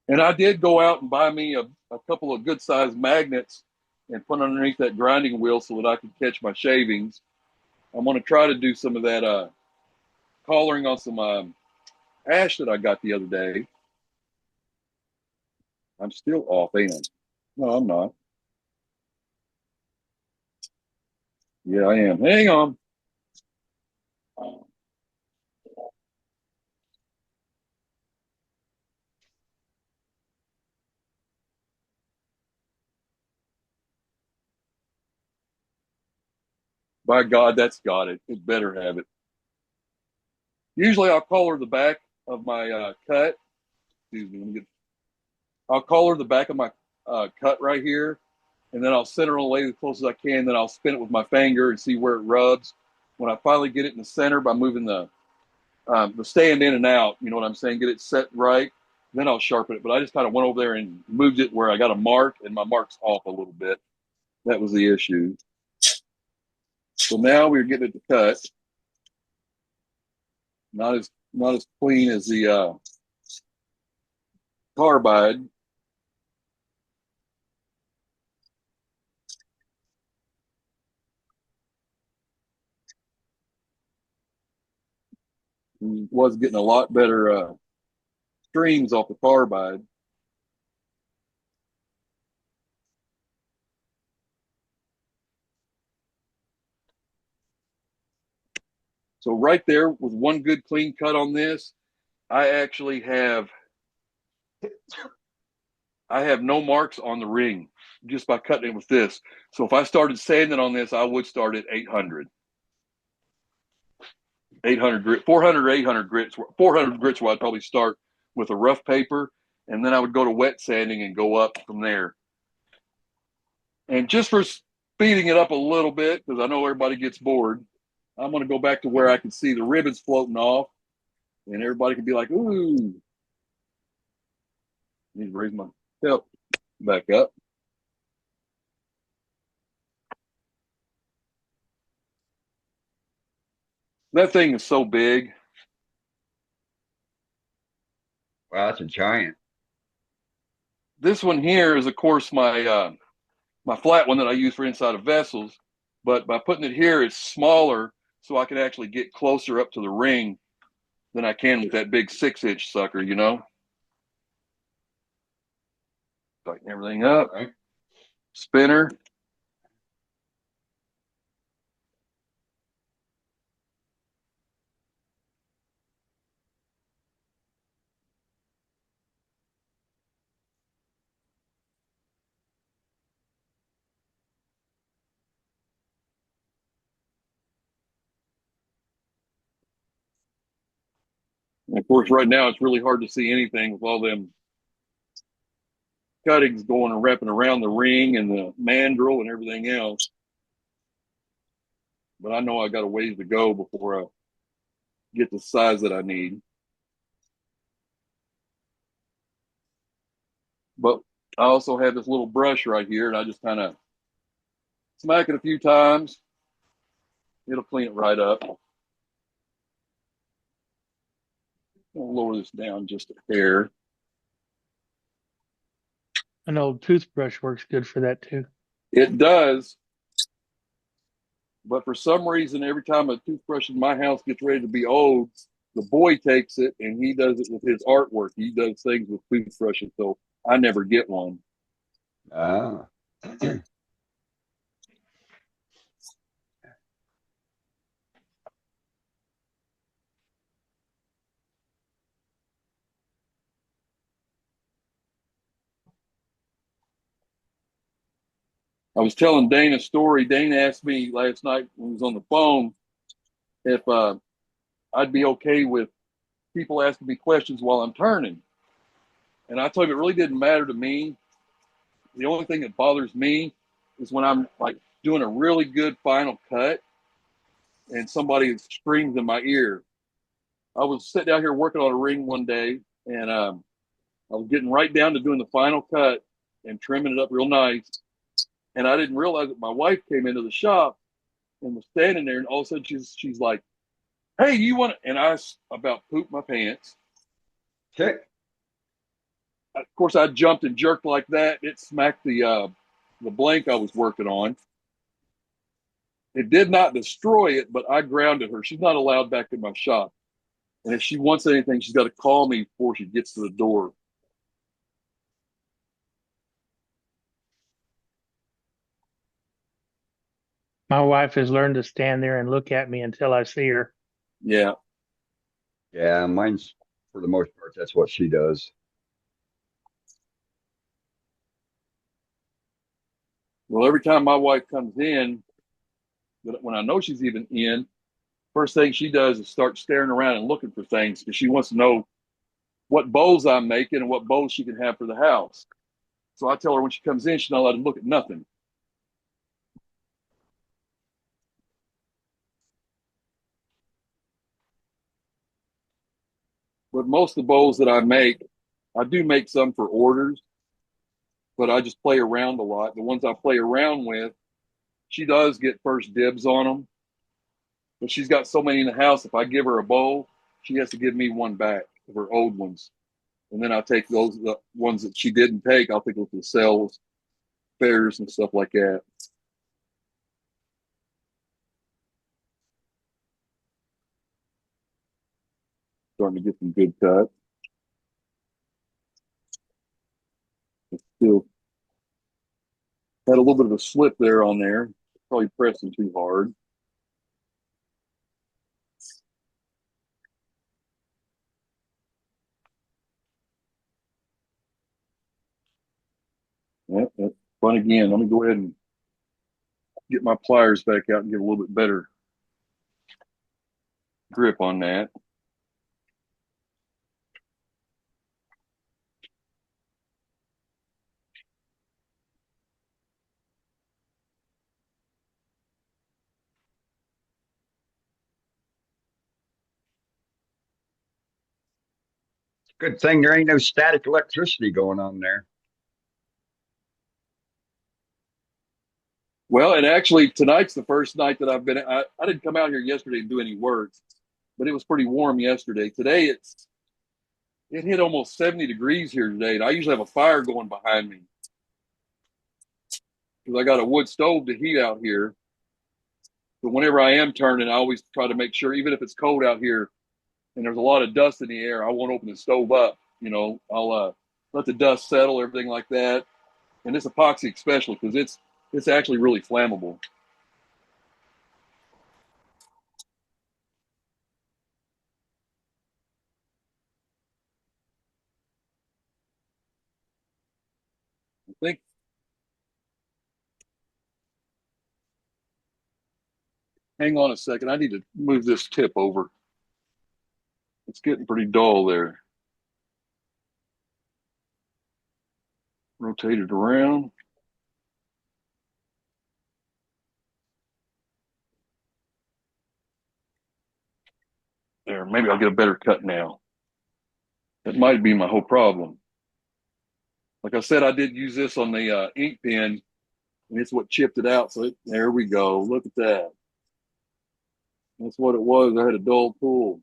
And I did go out and buy me a couple of good sized magnets and put underneath that grinding wheel so that I could catch my shavings. I'm going to try to do some of that collaring on some ash that I got the other day. I'm still off, ain't I? No, I'm not. Yeah, I am. Hang on. By God, that's got it. It better have it. Usually I'll collar the back of my cut. Excuse me. I'll collar the back of my cut right here and then I'll center on the lathe as close as I can. Then I'll spin it with my finger and see where it rubs. When I finally get it in the center by moving the stand in and out, you know what I'm saying, get it set right, then I'll sharpen it. But I just kind of went over there and moved it where I got a mark, and my mark's off a little bit. That was the issue. So now we're getting it to cut. Not as clean as the carbide. Was getting a lot better streams off the carbide. So right there with one good clean cut on this, I actually have no marks on the ring just by cutting it with this. So if I started sanding on this, I would start at 800. 800 grit, 400 or 800 grits, 400 grits where I'd probably start with a rough paper, and then I would go to wet sanding and go up from there. And just for speeding it up a little bit, because I know everybody gets bored, I'm going to go back to where I can see the ribbons floating off, and everybody can be like, ooh. I need to raise my hip back up. That thing is so big. Wow, that's a giant. This one here is, of course, my flat one that I use for inside of vessels. But by putting it here, it's smaller, so I can actually get closer up to the ring than I can with that big 6-inch sucker, you know? Tighten everything up. Right. Spinner. And of course, right now it's really hard to see anything with all them cuttings going and wrapping around the ring and the mandrel and everything else. But I know I got a ways to go before I get the size that I need. But I also have this little brush right here, and I just kind of smack it a few times. It'll clean it right up. I'll lower this down just a hair. An old toothbrush works good for that too. It does. But for some reason, every time a toothbrush in my house gets ready to be old, the boy takes it and he does it with his artwork. He does things with toothbrushes, so I never get one. Ah. I was telling Dane a story. Dane asked me last night when he was on the phone if I'd be okay with people asking me questions while I'm turning. And I told him it really didn't matter to me. The only thing that bothers me is when I'm like doing a really good final cut and somebody screams in my ear. I was sitting out here working on a ring one day, and I was getting right down to doing the final cut and trimming it up real nice. And I didn't realize that my wife came into the shop and was standing there, and all of a sudden she's like, "Hey, you want to?" And I about pooped my pants. Check. Of course, I jumped and jerked like that. It smacked the blank I was working on. It did not destroy it, but I grounded her. She's not allowed back in my shop. And if she wants anything, she's got to call me before she gets to the door. My wife has learned to stand there and look at me until I see her. Yeah. Yeah, mine's for the most part, that's what she does. Well, every time my wife comes in, when I know she's even in, first thing she does is start staring around and looking for things because she wants to know what bowls I'm making and what bowls she can have for the house. So I tell her when she comes in, she's not allowed to look at nothing. But most of the bowls that I make, I do make some for orders, but I just play around a lot. The ones I play around with, she does get first dibs on them, but she's got so many in the house. If I give her a bowl, she has to give me one back of her old ones, and then I'll take those the ones that she didn't take. I'll take them to the sales fairs and stuff like that. Starting to get some good cut. Still had a little bit of a slip there on there. Probably pressing too hard. Yep, that's fun again. Let me go ahead and get my pliers back out and get a little bit better grip on that. Good thing there ain't no static electricity going on there. Well, and actually tonight's the first night that I didn't come out here yesterday and do any work, but it was pretty warm yesterday. Today it hit almost 70 degrees here today, and I usually have a fire going behind me because I got a wood stove to heat out here. But whenever I am turning, I always try to make sure, even if it's cold out here and there's a lot of dust in the air, I won't open the stove up. I'll let the dust settle, everything like that. And this epoxy especially, because it's actually really flammable. I think. Hang on a second. I need to move this tip over. It's getting pretty dull there. Rotate it around. There, maybe I'll get a better cut now. That might be my whole problem. Like I said, I did use this on the ink pen, and it's what chipped it out. So there we go. Look at that. That's what it was. I had a dull pull.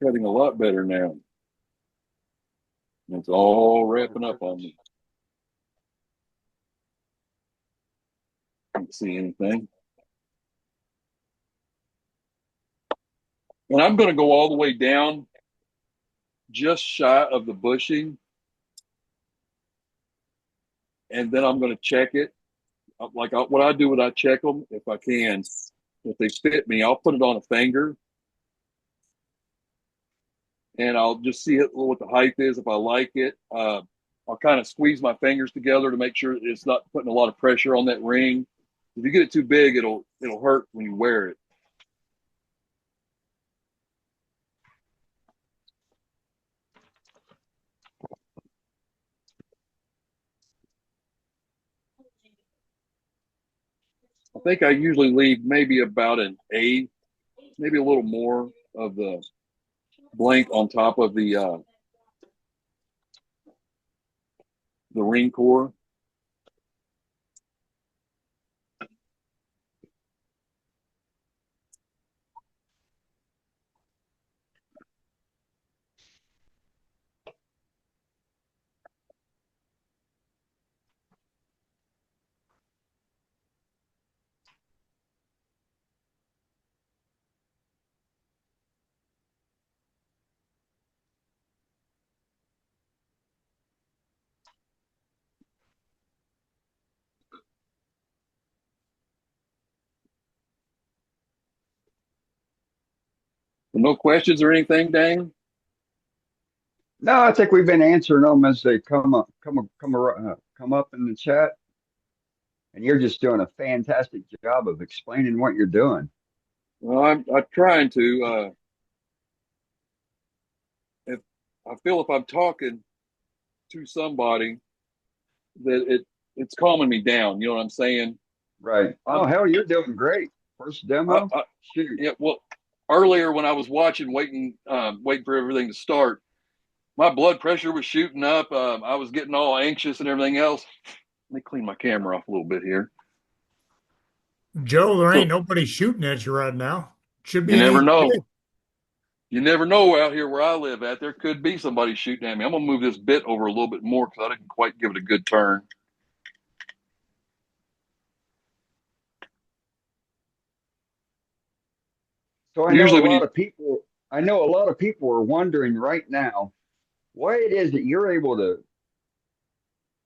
Cutting a lot better now. It's all wrapping up on me. Can't see anything. And I'm going to go all the way down just shy of the bushing. And then I'm going to check it. What I do when I check them, if I can, if they fit me, I'll put it on a finger. And I'll just see what the height is. If I like it, I'll kind of squeeze my fingers together to make sure it's not putting a lot of pressure on that ring. If you get it too big, it'll hurt when you wear it. I think I usually leave maybe about an eighth, maybe a little more of the blank on top of the ring core. No questions or anything, Dane? No, I think we've been answering them as they come up in the chat. and you're just doing a fantastic job of explaining what you're doing. Well, I'm trying to. If I feel if I'm talking to somebody that it's calming me down. You know what I'm saying? Right. Oh, I'm hell, you're doing great. First I, demo? I Shoot. yeah. Well, earlier when I was watching, waiting for everything to start, my blood pressure was shooting up. I was getting all anxious and everything else. Let me clean my camera off a little bit here. Joe, there ain't So nobody shooting at you right now. Should you be an never easy know. day. You never know out here where I live at. There could be somebody shooting at me. I'm gonna move this bit over a little bit more because I didn't quite give it a good turn. So Usually when you I know a lot of people are wondering right now why it is that you're able to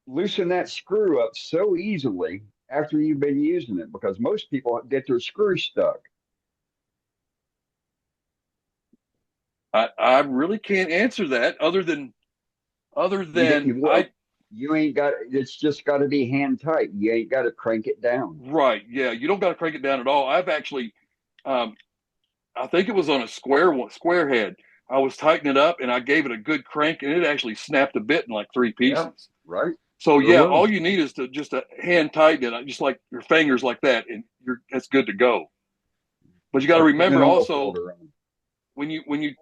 loosen that screw up so easily after you've been using it, because most people get their screw stuck. I really can't answer that other than Well, you ain't got, it's just got to be hand tight. You ain't got to crank it down. right, yeah, you don't got to crank it down at all. I've actually um, I think it was on a square head. I was tightening it up and I gave it a good crank and it actually snapped a bit in like three Yeah, pieces. right. So Sure yeah, will. all you need is to just a hand tighten it, just like your fingers like that, and that's good to go. But you It's got to like putting an remember oil also filter on. when you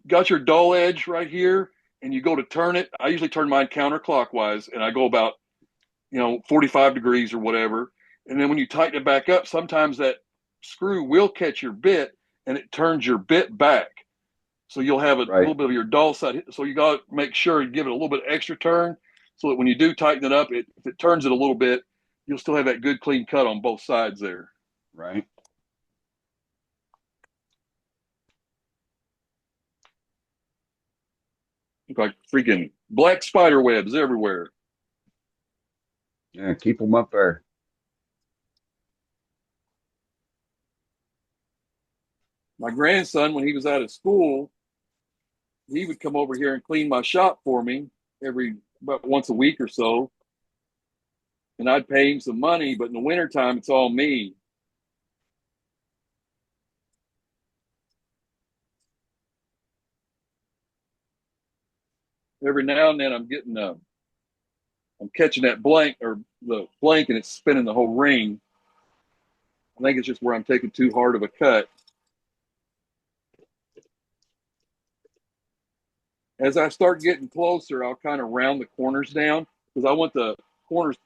got your dull edge right here and you go to turn it, I usually turn mine counterclockwise and I go about 45 degrees or whatever. And then when you tighten it back up, sometimes that screw will catch your bit and it turns your bit back. So you'll have a Right, little bit of your dull side. So you got to make sure you give it a little bit extra turn so that when you do tighten it up, if it turns it a little bit, you'll still have that good clean cut on both sides there. right. Look like freaking black spider webs everywhere. Yeah, keep them up there. My grandson, when he was out of school, he would come over here and clean my shop for me every about once a week or so. And I'd pay him some money, but in the wintertime, it's all me. Every now and then I'm catching that blank or the blank and it's spinning the whole ring. I think it's just where I'm taking too hard of a cut. As I start getting closer, I'll kind of round the corners down because I want the corners,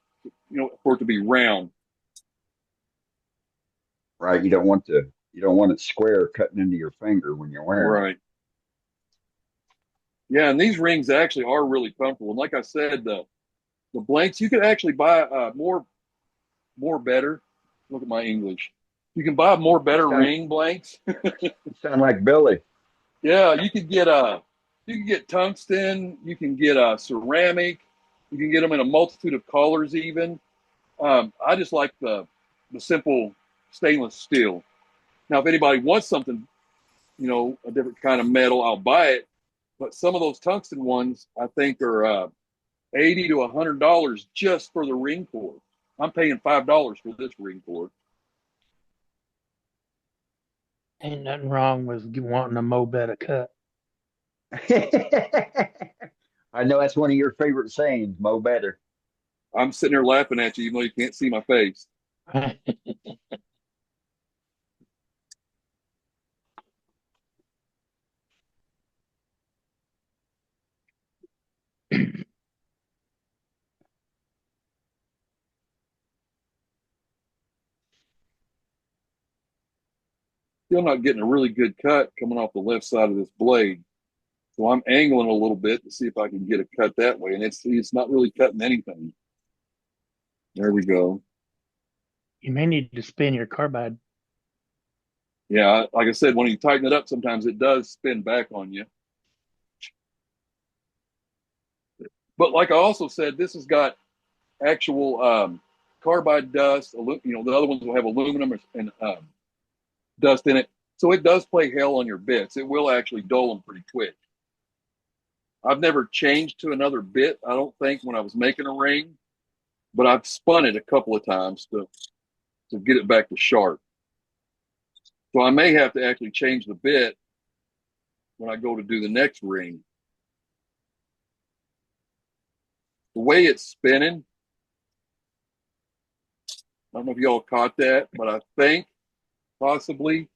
for it to be round. Right. You don't want it square cutting into your finger when you're wearing it. Right. Yeah, and these rings actually are really comfortable. And like I said, the blanks you could actually buy more better. Look at my English. You can buy more You better sound ring blanks. you sound like Billy. Yeah, you can get tungsten, you can get ceramic, you can get them in a multitude of colors even. I just like the simple stainless steel. Now, if anybody wants something, a different kind of metal, I'll buy it. But some of those tungsten ones, I think, are $80 to $100 just for the ring cord. I'm paying $5 for this ring cord. Ain't nothing wrong with wanting a mo better cut. I know that's one of your favorite sayings, Mo Better. I'm sitting there laughing at you, even though you can't see my face. Still not getting a really good cut coming off the left side of this blade. So I'm angling a little bit to see if I can get a cut that way. And it's not really cutting anything. There we go. You may need to spin your carbide. Yeah, like I said, when you tighten it up, sometimes it does spin back on you. But like I also said, this has got actual carbide dust. The other ones will have aluminum and dust in it. So it does play hell on your bits. It will actually dull them pretty quick. I've never changed to another bit, I don't think, when I was making a ring. but I've spun it a couple of times to get it back to sharp. So I may have to actually change the bit when I go to do the next ring. The way it's spinning, I don't know if y'all caught that, but I think possibly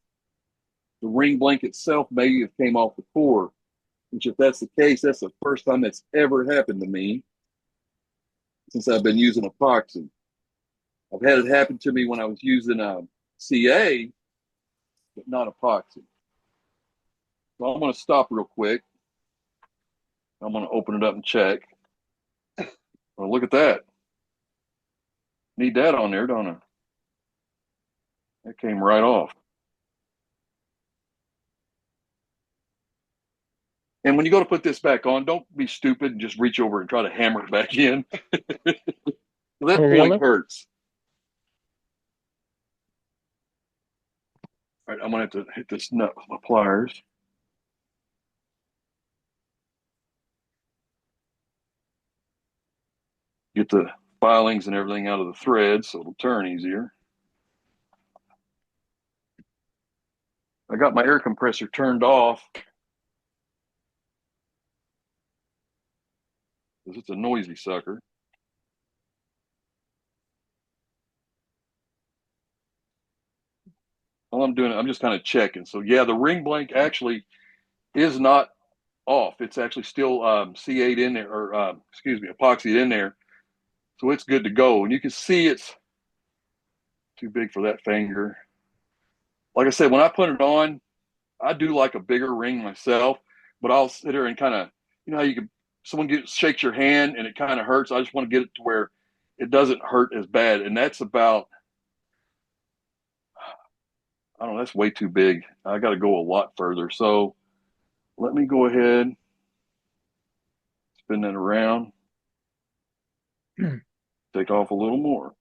the ring blank itself maybe have came off the core, which if that's the case, that's the first time that's ever happened to me since I've been using epoxy. I've had it happen to me when I was using CA, but not epoxy. So I'm going to stop real quick. I'm going to open it up and check. Well, look at that. Need that on there, don't I? That came right off. And when you go to put this back on, don't be stupid and just reach over and try to hammer it back in. That Oh, really? point hurts. All right, I'm going to have to hit this nut with my pliers. Get the filings and everything out of the thread so it'll turn easier. I got my air compressor turned off because it's a noisy sucker. All I'm doing, I'm just kind of checking. So yeah, the ring blank actually is not off. It's actually still C8 in there, or excuse me, epoxied in there. So it's good to go. And you can see it's too big for that finger. Like I said, when I put it on, I do like a bigger ring myself, but I'll sit there and kind of, you know how you can, shakes your hand and it kind of hurts. I just want to get it to where it doesn't hurt as bad. And that's about, I don't know, that's way too big. I got to go a lot further. So let me go ahead, spin that around, take off a little more.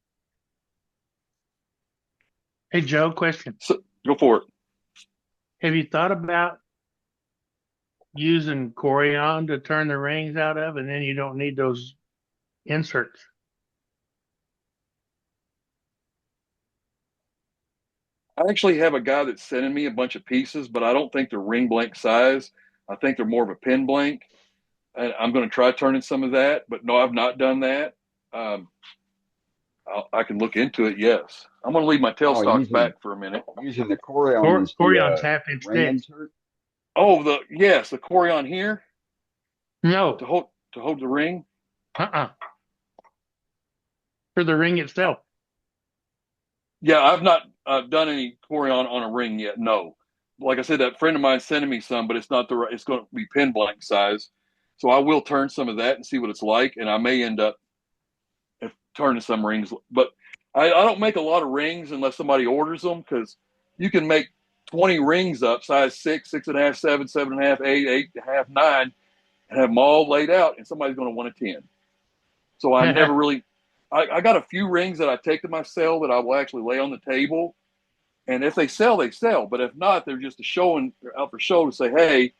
Hey, Joe, question. So go for it. Have you thought about using Corian to turn the rings out of, and then you don't need those inserts? I actually have a guy that's sending me a bunch of pieces, but I don't think they're ring blank size. I think they're more of a pin blank. And I'm going to try turning some of that, but no, I've not done that. I can look into it. Yes, I'm going to leave my Oh, tailstock back for a minute. using the Corian as Corion's the half-inch ring thick. insert. Oh, the Corian here No, to hold the ring. for the ring itself. Yeah, I've not done any Corian on a ring yet. No, like I said, that friend of mine sending me some, but it's not the right. It's going to be pin blank size, so I will turn some of that and see what it's like, and I may end up turning some rings. But I don't make a lot of rings unless somebody orders them, because you can make 20 rings up, size 6, 6.5, 7, 7.5, 8, 8.5, 9, and have them all laid out, and somebody's going to want a 10. So I never really. I got a few rings that I take to my cell that I will actually lay on the table, and if they sell, they sell. But if not, they're just they're out for show to say, hey,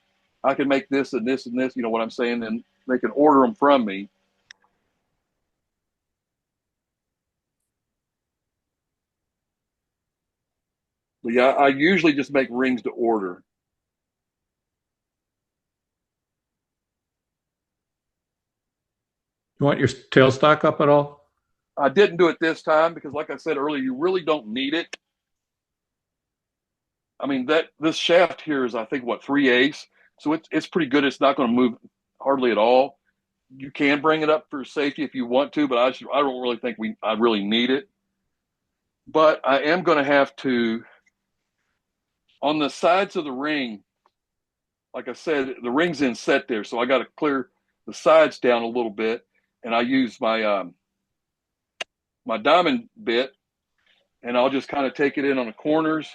I can make this and this and this. You know what I'm saying? And they can order them from me. But yeah, I usually just make rings to order. You want your tailstock up at all? I didn't do it this time because, like I said earlier, you really don't need it. I mean, this shaft here is, I think, what, 3/8, so it's pretty good. It's not going to move hardly at all. You can bring it up for safety if you want to, but I don't really think I really need it. But I am going to have to, on the sides of the ring, like I said, the ring's in set there, so I got to clear the sides down a little bit, and I use my my diamond bit, and I'll just kind of take it in on the corners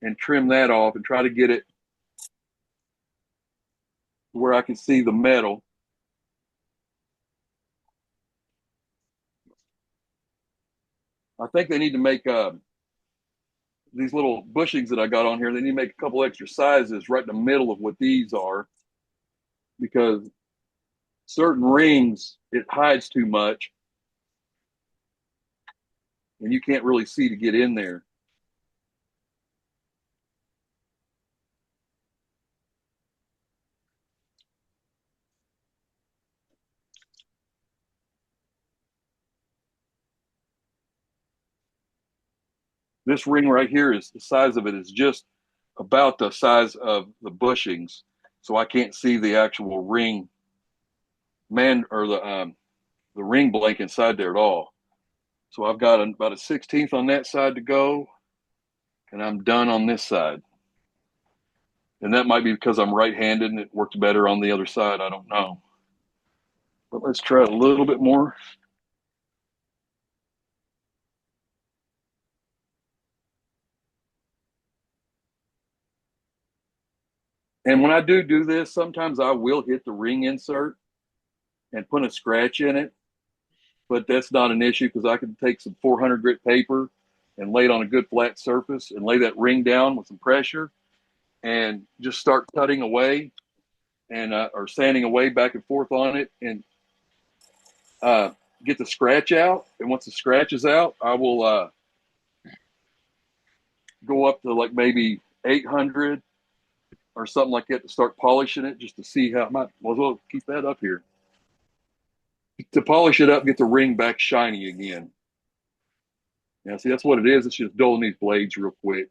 and trim that off and try to get it where I can see the metal. I think they need to make these little bushings that I got on here. They need to make a couple extra sizes right in the middle of what these are, because certain rings, it hides too much and you can't really see to get in there. This ring right here is the size of it is just about the size of the bushings. So I can't see the actual ring or the ring blank inside there at all. So I've got about a 16th on that side to go, and I'm done on this side. And that might be because I'm right-handed and it works better on the other side. I don't know. But let's try a little bit more. And when I do this, sometimes I will hit the ring insert and put a scratch in it. But that's not an issue because I can take some 400 grit paper and lay it on a good flat surface and lay that ring down with some pressure and just start cutting away and or sanding away back and forth on it and get the scratch out. And once the scratch is out, I will go up to like maybe 800 or something like that to start polishing it just to see how I might as well keep that up here. To polish it up, get the ring back shiny again. Yeah, see, that's what it is. It's just dulling these blades real quick.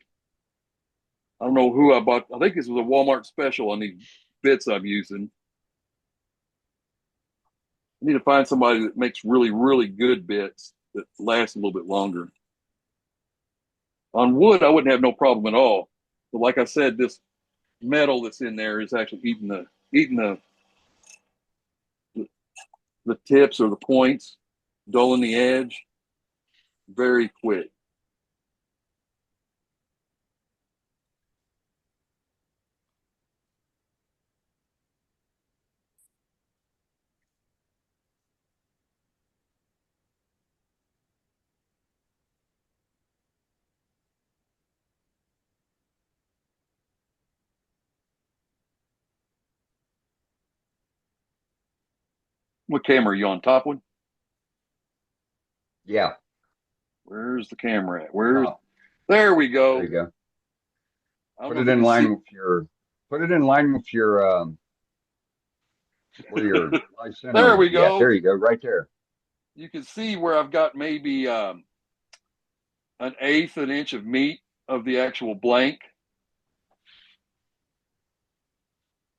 I don't know who I bought. I think this was a Walmart special on these bits I'm using. I need to find somebody that makes really, really good bits that last a little bit longer. On wood, I wouldn't have no problem at all. But like I said, this metal that's in there is actually eating the tips or the points, dulling the edge very quick. What camera are you on? Top one? Yeah. Where's the camera at? Oh, There we go. there you go. I don't Put know it if you in can see. line with your. Put it in line with your where your live center There would we be at. There go. you go, right there. You can see where I've got maybe an eighth an inch of meat of the actual blank.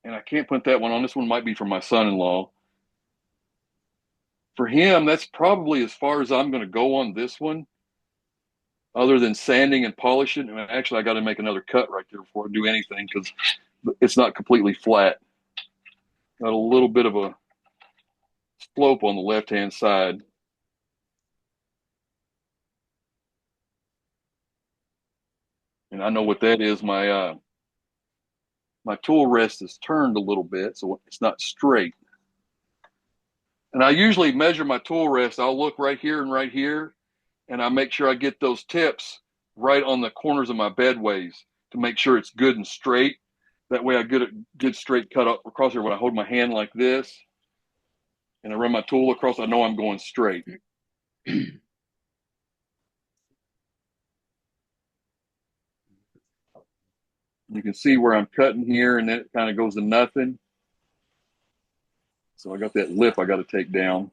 And I can't put that one on. This one might be for my son-in-law. For him, that's probably as far as I'm going to go on this one, other than sanding and polishing. And actually, I got to make another cut right there before I do anything because it's not completely flat. Got a little bit of a slope on the left-hand side. And I know what that is. My tool rest is turned a little bit, so it's not straight. And I usually measure my tool rest. I'll look right here, and I make sure I get those tips right on the corners of my bedways to make sure it's good and straight. That way I get a good straight cut up across here. When I hold my hand like this and I run my tool across, I know I'm going straight. You can see where I'm cutting here, and then it kind of goes to nothing. So I got that lip I got to take down.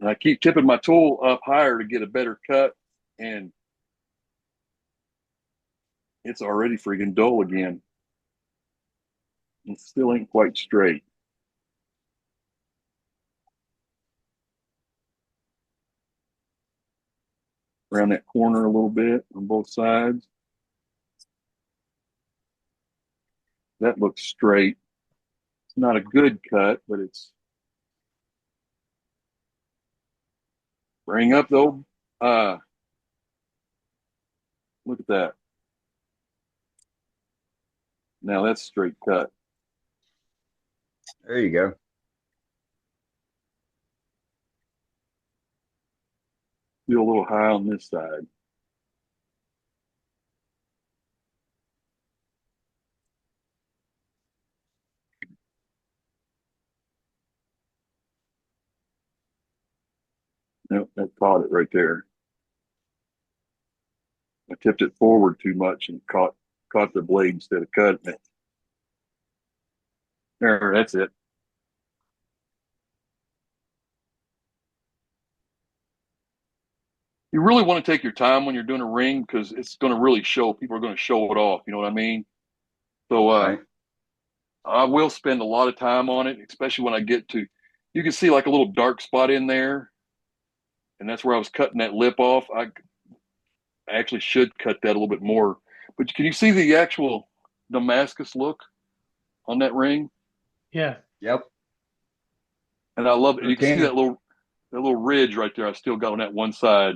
And I keep tipping my tool up higher to get a better cut, and it's already freaking dull again. It still ain't quite straight. Around that corner a little bit on both sides. That looks straight. It's not a good cut, but it's bring up though. Look at that. Now that's straight cut. There you go. Feel a little high on this side. Nope, that caught it right there. I tipped it forward too much and caught the blade instead of cutting it. There, that's it. You really want to take your time when you're doing a ring because it's going to really show. People are going to show it off. You know what I mean? So Right. I will spend a lot of time on it, especially when I get to. You can see like a little dark spot in there, and that's where I was cutting that lip off. I actually should cut that a little bit more. But can you see the actual Damascus look on that ring? Yeah. Yep. And I love it. Sure You can see can. that little ridge right there. I still got on that one side.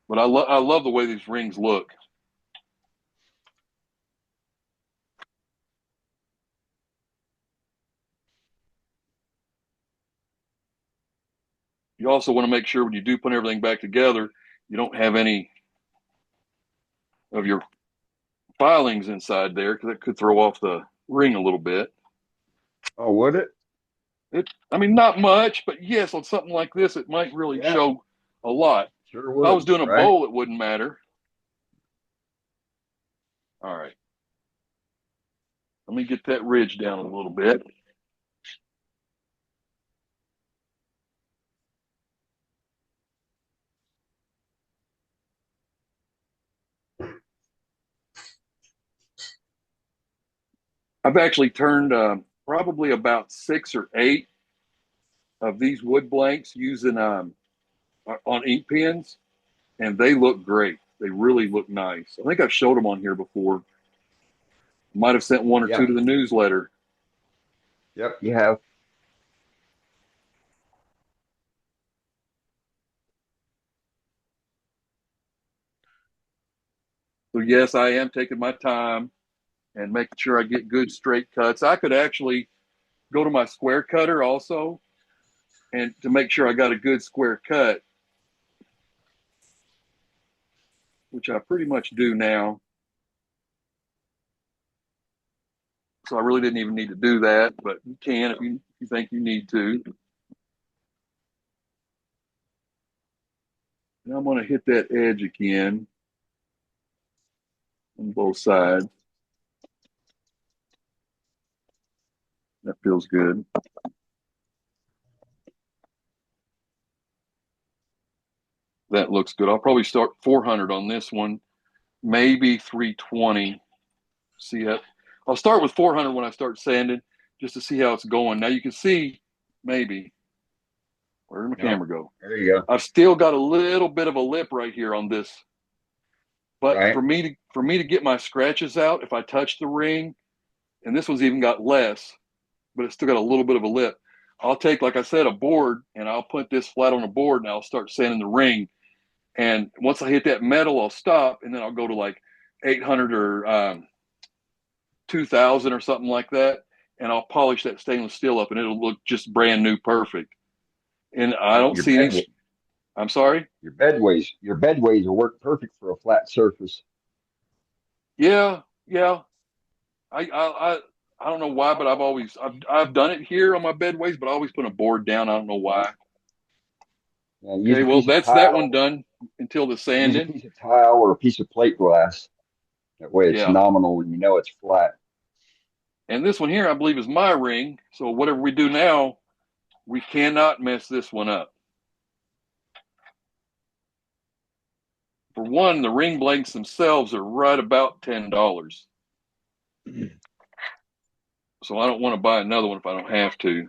But I love the way these rings look. You also want to make sure when you do put everything back together, you don't have any of your filings inside there because it could throw off the ring a little bit. Oh, would it? I mean, not much, but yes, on something like this, it might really Yeah, show a lot. sure If I was would. doing a Right. bowl, it wouldn't matter. All right. Let me get that ridge down a little bit. I've actually turned probably about 6 or 8 of these wood blanks using on ink pens, and they look great. They really look nice. I think I've showed them on here before. Might have sent one or two Yeah. to the newsletter. Yep. You have. So yes, I am taking my time and making sure I get good straight cuts. I could actually go to my square cutter also and to make sure I got a good square cut, which I pretty much do now. So I really didn't even need to do that, but you can if you think you need to. And I'm going to hit that edge again on both sides. That feels good. That looks good. I'll probably start 400 on this one, maybe 320. See that? I'll start with 400 when I start sanding just to see how it's going. Now you can see maybe where did my Yep. camera go? There you go. I've still got a little bit of a lip right here on this. But Right. for me to get my scratches out, if I touch the ring, and this one's even got less, but it's still got a little bit of a lip. I'll take, like I said, a board, and I'll put this flat on a board, and I'll start sanding the ring. And once I hit that metal, I'll stop, and then I'll go to like 800 or 2000 or something like that, and I'll polish that stainless steel up, and it'll look just brand new, perfect. And I don't Your see bed, any. I'm sorry. your bedways will work perfect for a flat surface. Yeah, yeah. I don't know why, but I've done it here on my bedways, but I always put a board down. I don't know why. Yeah, use Okay, a well piece of that's that one tile. done until the Use a sanding. piece of tile or a piece of plate glass. That way, it's Yeah, nominal and you know it's flat. and this one here I believe is my ring. So whatever we do now, we cannot mess this one up. For one, the ring blanks themselves are right about $10. So I don't want to buy another one if I don't have to.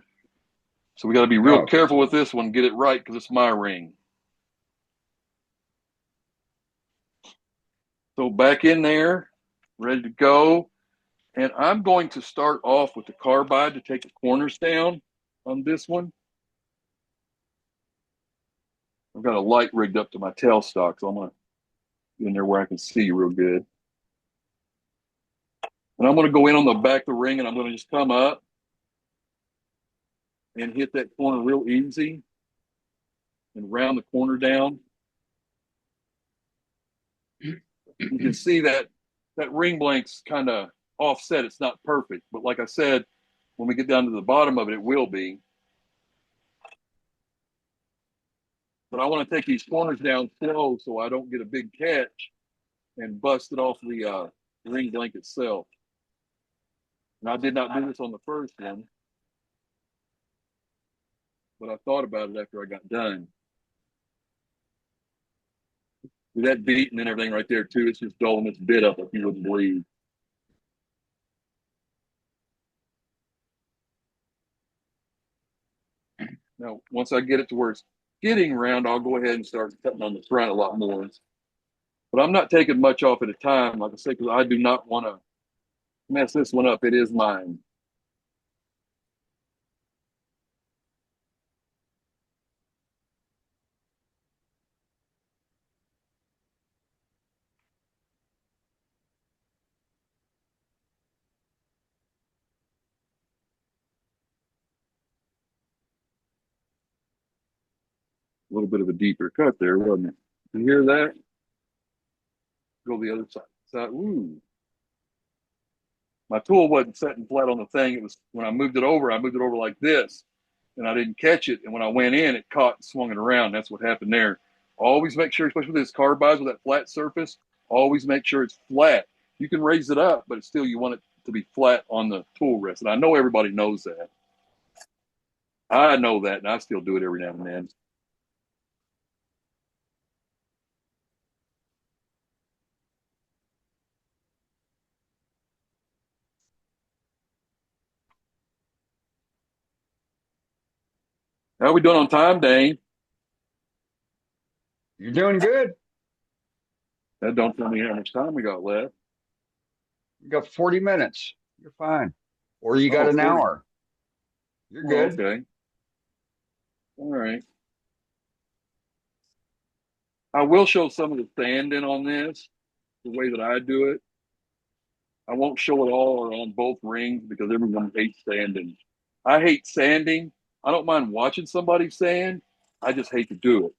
So we got to be real No, careful with this one, get it right because it's my ring. So back in there, ready to go. And I'm going to start off with the carbide to take the corners down on this one. I've got a light rigged up to my tailstock, so I'm going to get in there where I can see you real good. And I'm going to go in on the back of the ring, and I'm going to just come up and hit that corner real easy and round the corner down. You can see that ring blank's kind of offset. It's not perfect, but like I said, when we get down to the bottom of it, it will be. But I want to take these corners down slow so I don't get a big catch and bust it off the ring link itself. And I did not do this on the first one, but I thought about it after I got done. With that beating and everything right there too, it's just dulling this bit up like you wouldn't believe. Now, once I get it to where it's getting round, I'll go ahead and start cutting on the front a lot more. But I'm not taking much off at a time, like I say, because I do not want to mess this one up. It is mine. A little bit of a deeper cut there, wasn't it? You hear that? Go the other side. Ooh. My tool wasn't setting flat on the thing. It was when I moved it over like this, and I didn't catch it. And when I went in, it caught and swung it around. That's what happened there. Always make sure, especially with this carbides with that flat surface, always make sure it's flat. You can raise it up, but still you want it to be flat on the tool rest. And I know everybody knows that. I know that, and I still do it every now and then. How are we doing on time, Dane? You're doing good. That don't tell me how much time we got left. You got 40 minutes. You're fine. Or you got Oh, an 40. hour. You're Oh, good. okay. All right. I will show some of the sanding on this, the way that I do it. I won't show it all or on both rings because everyone hates sanding. I hate sanding. I don't mind watching somebody sand. I just hate to do it.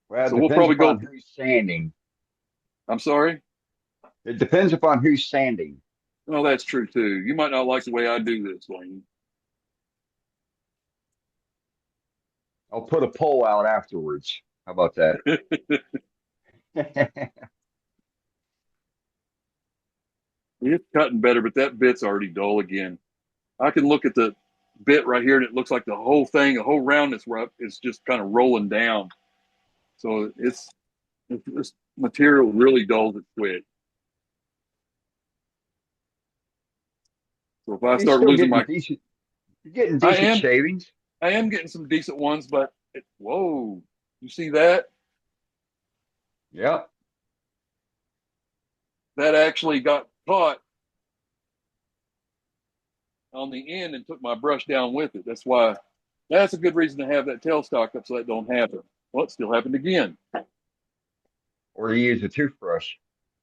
Well, it So we'll depends probably go. upon who's sanding. I'm sorry. It depends upon who's sanding. No, that's true too. You might not like the way I do this, Wayne. I'll put a poll out afterwards. How about that? It's cutting better, but that bit's already dull again. I can look at the bit right here, and it looks like the whole thing, the whole roundness is just kind of rolling down. So this material really dulls it quick. So if I Well, you're start still losing getting my, decent. You're getting I decent am shavings. I am getting some decent ones, but whoa, you see that? Yep. That actually got caught on the end and took my brush down with it. That's a good reason to have that tailstock up so that don't happen. Well, it still happened again. Or you use a toothbrush.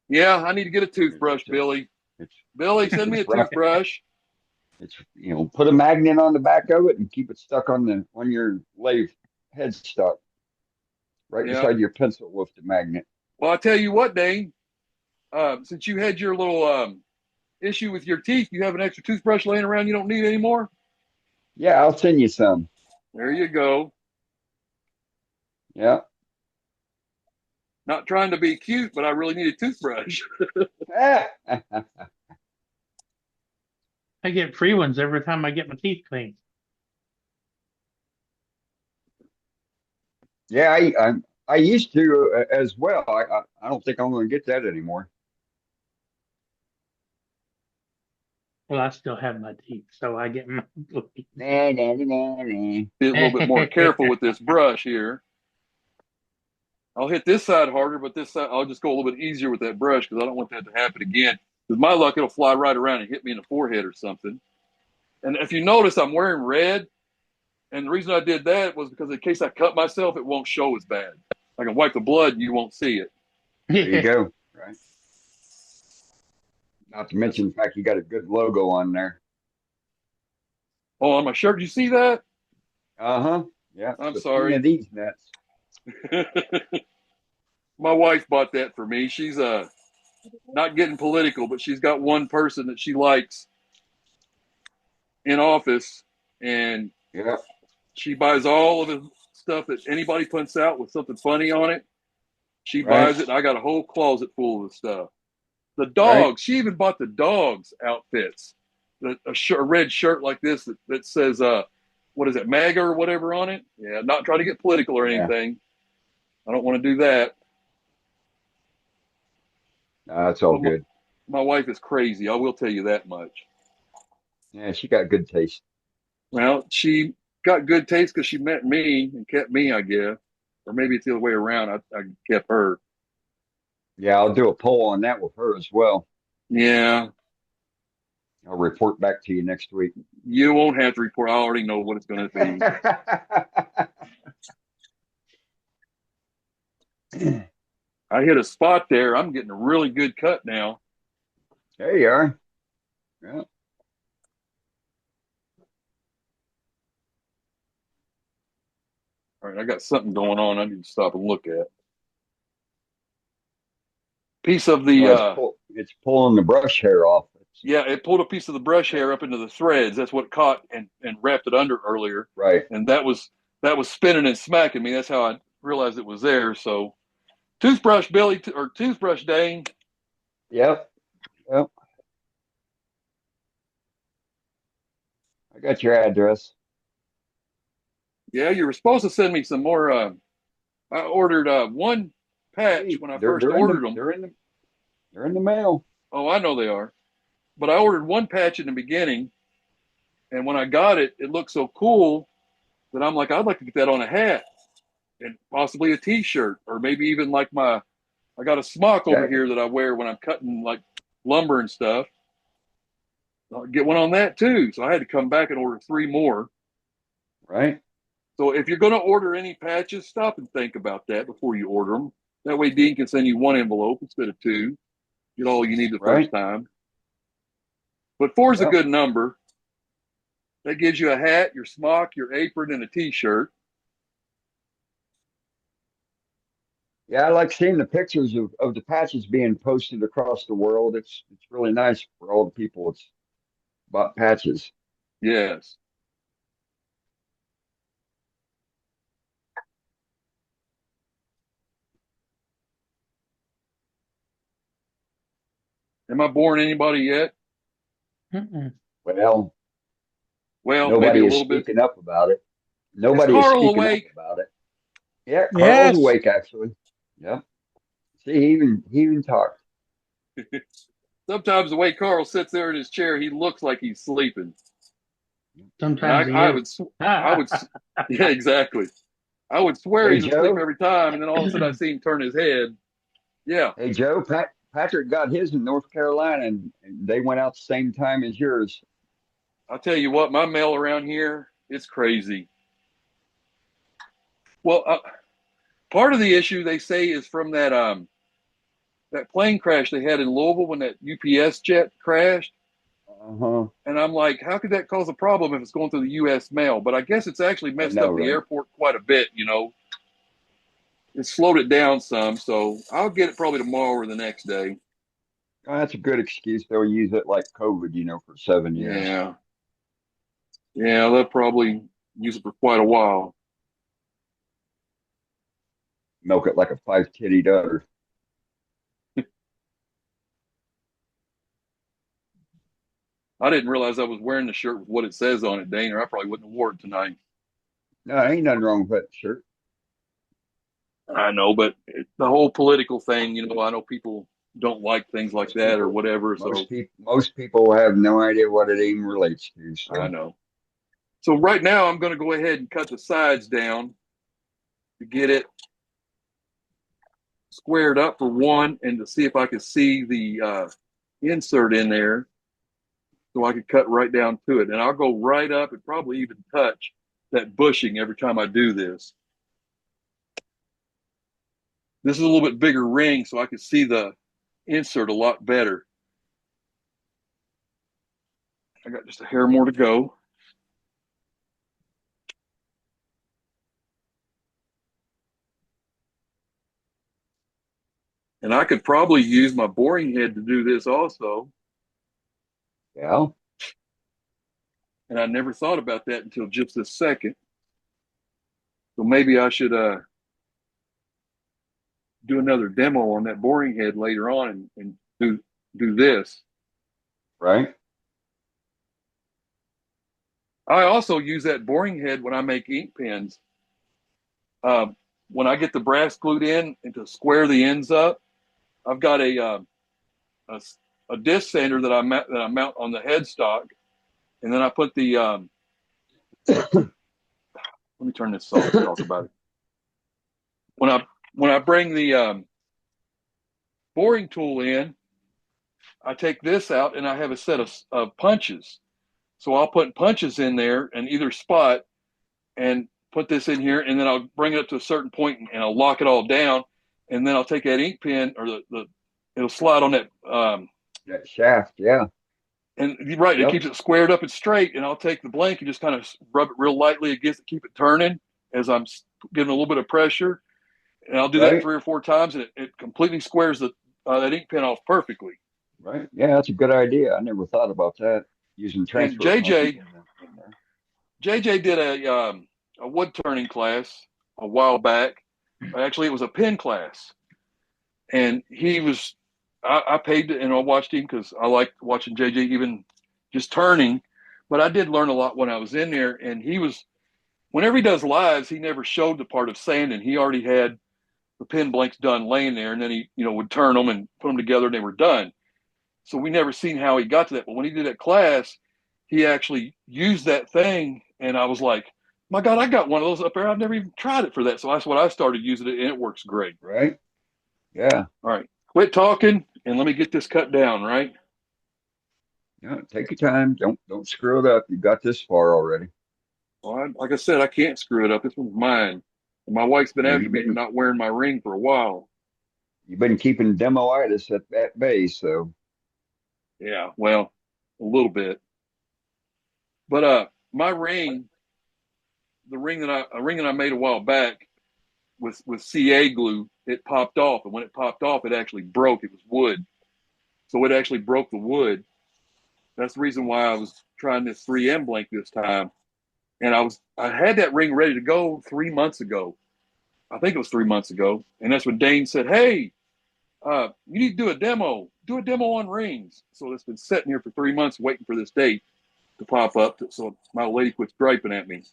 Yeah, I need to get a toothbrush, It's a, Billy. it's Billy, send me a right. toothbrush. It's put a magnet on the back of it and keep it stuck on your lathe headstock, right Yeah. beside your pencil with the magnet. Well, I tell you what, Dane. Since you had your little issue with your teeth, you have an extra toothbrush laying around you don't need anymore. Yeah, I'll send you some. There you go. Yeah. Not trying to be cute, but I really need a toothbrush. I get free ones every time I get my teeth cleaned. Yeah, I used to as well. I don't think I'm going to get that anymore. Well, I still have my teeth, so I get my Nah, nah, nah, nah. Be a little bit more careful with this brush here. I'll hit this side harder, but this side I'll just go a little bit easier with that brush because I don't want that to happen again. With my luck, it'll fly right around and hit me in the forehead or something. And if you notice, I'm wearing red. And the reason I did that was because in case I cut myself, it won't show as bad. I can wipe the blood and you won't see it. There you go. Right. Not to mention the fact you got a good logo on there. Oh, on my shirt, you see that? Uh-huh. Yeah. I'm the sorry. Queen of these nuts. My wife bought that for me. She's not getting political, but she's got one person that she likes in office, and Yeah. she buys all of the stuff that anybody puts out with something funny on it. She Right. buys it, and I got a whole closet full of the stuff. The Right. dogs, she even bought the dogs outfits. A red shirt like this that says, what is it, MAGA or whatever on it? Yeah, not trying to get political or Yeah. anything. I don't want to do that. No, it's all But good. my wife is crazy. I will tell you that much. Yeah, she got good taste. Well, she got good taste because she met me and kept me, I guess. Or maybe it's the other way around. I kept her. Yeah, I'll do a poll on that with her as well. Yeah, I'll report back to you next week. you won't have to report. I already know what it's going to be. I hit a spot there. I'm getting a really good cut now. There you are. Yeah. All right, I got something going on I need to stop and look at. Piece of the, No, it's pulling the brush hair off. yeah, it pulled a piece of the brush hair up into the threads. That's what caught and wrapped it under earlier. Right. And that was spinning and smacking me. That's how I realized it was there. So, toothbrush Billy or toothbrush Dane. Yep. Yep. I got your address. Yeah, you were supposed to send me some more. I ordered one patch Hey, when I they're first they're in the ordered them. they're in the mail. Oh, I know they are. But I ordered one patch in the beginning, and when I got it, it looked so cool that I'm like, I'd like to get that on a hat and possibly a T-shirt, or maybe even like I got a smock over Jacket. here that I wear when I'm cutting like lumber and stuff. I'll get one on that too. So I had to come back and order 3 more. Right. So if you're going to order any patches, stop and think about that before you order them. That way Dean can send you 1 envelope instead of 2. Get all you need the first Right. time. But 4 is a Yep. good number. That gives you a hat, your smock, your apron, and a T-shirt. Yeah, I like seeing the pictures of the patches being posted across the world. It's really nice for all the people that's bought patches. Yes. Am I boring anybody yet? Mm-mm. Well, Well, maybe nobody a is little bit. speaking up about it. Is Nobody is Carl speaking up awake? about it. Yeah, Carl's Yes. awake actually. Yep. See, he even talked. Sometimes the way Carl sits there in his chair, he looks like he's sleeping. And Sometimes he I is. would, I would, yeah, exactly. I would swear Hey he's asleep Joe. every time, and then all of a sudden I see him turn his head. Yeah, Hey Joe. Patrick got his in North Carolina, and they went out the same time as yours. I'll tell you what, my mail around here, it's crazy. Well, part of the issue they say is from that plane crash they had in Louisville when that UPS jet crashed. Uh-huh. And I'm like, how could that cause a problem if it's going through the U.S. mail? But I guess it's actually I messed know, up the right? airport quite a bit, you know. It's slowed it down some, so I'll get it probably tomorrow or the next day. Oh, that's a good excuse. They'll use it like COVID, for 7 years. Yeah. Yeah, they'll probably use it for quite a while. Milk it like a 5 kitty udder. I didn't realize I was wearing the shirt with what it says on it, Dane, or I probably wouldn't have worn it tonight. No, ain't nothing wrong with that shirt. I know, but the whole political thing, I know people don't like things like Most that or people, whatever. So most people have no idea what it even relates to. I So, know. So right now, I'm going to go ahead and cut the sides down to get it squared up for one, and to see if I can see the insert in there, so I can cut right down to it. And I'll go right up and probably even touch that bushing every time I do this. This is a little bit bigger ring, so I can see the insert a lot better. I got just a hair more to go. And I could probably use my boring head to do this also. yeah. and I never thought about that until just this second. So maybe I should do another demo on that boring head later on and do this. Right. I also use that boring head when I make ink pens. When I get the brass glued in and to square the ends up, I've got a disc sander that I mount on the headstock, and then I put the let me turn this off and talk about it. When I bring the boring tool in, I take this out and I have a set of punches. So I'll put punches in there in either spot and put this in here, and then I'll bring it up to a certain point and I'll lock it all down, and then I'll take that ink pen or it'll slide on that That shaft, yeah. and right, it Yep. keeps it squared up and straight, and I'll take the blank and just kind of rub it real lightly against it, keep it turning as I'm giving a little bit of pressure, and I'll do that Right. 3 or 4 times, and it completely squares that ink pen off perfectly. Right. Yeah, that's a good idea. I never thought about that. Using transfer And punches in there. JJ did a wood turning class a while back. Actually, it was a pen class, and he was. I paid and I watched him because I liked watching JJ even just turning. But I did learn a lot when I was in there, and he was. Whenever he does lives, he never showed the part of sanding. He already had the pen blanks done laying there, and then he would turn them and put them together, and they were done. So we never seen how he got to that. But when he did that class, he actually used that thing, and I was like, my God, I got one of those up there. I've never even tried it for that. So that's what I started using it, and it works great. Right. Yeah. All right. Quit talking, and let me get this cut down, right? Yeah. Take your time. Don't screw it up. You got this far already. Well, like I said, I can't screw it up. This one's mine. And my wife's been Yeah, after me for not wearing my ring for a while. you've been keeping demoitis at bay, so Yeah, well, a little bit. But my ring, a ring that I made a while back with CA glue, it popped off, and when it popped off, it actually broke. It was wood, so it actually broke the wood. That's the reason why I was trying this 3M blank this time. And I had that ring ready to go 3 months ago. I think it was 3 months ago, and that's when Dane said, "Hey, you need to do a demo. Do a demo on rings." So it's been sitting here for 3 months waiting for this date to pop up, so my old lady quits griping at me.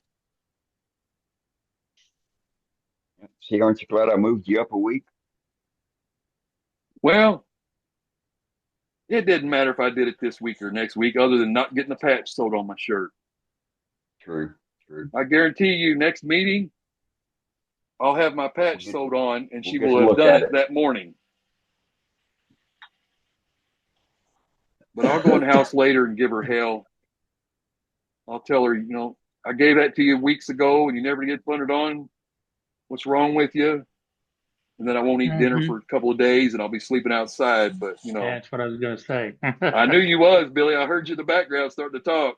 see, aren't you glad I moved you up a week? Well, it didn't matter if I did it this week or next week, other than not getting a patch sewed on my shirt. True. True. I guarantee you, next meeting, I'll have my patch We'll sewed on, and she get to will have look done at it that morning. But I'll go in the house later and give her hell. I'll tell her, I gave that to you weeks ago, and you never get put it on. What's wrong with you? And then I won't eat dinner for a couple of days, and I'll be sleeping outside. But That's what I was going to say. I knew you was, Billy. I heard you in the background starting to talk.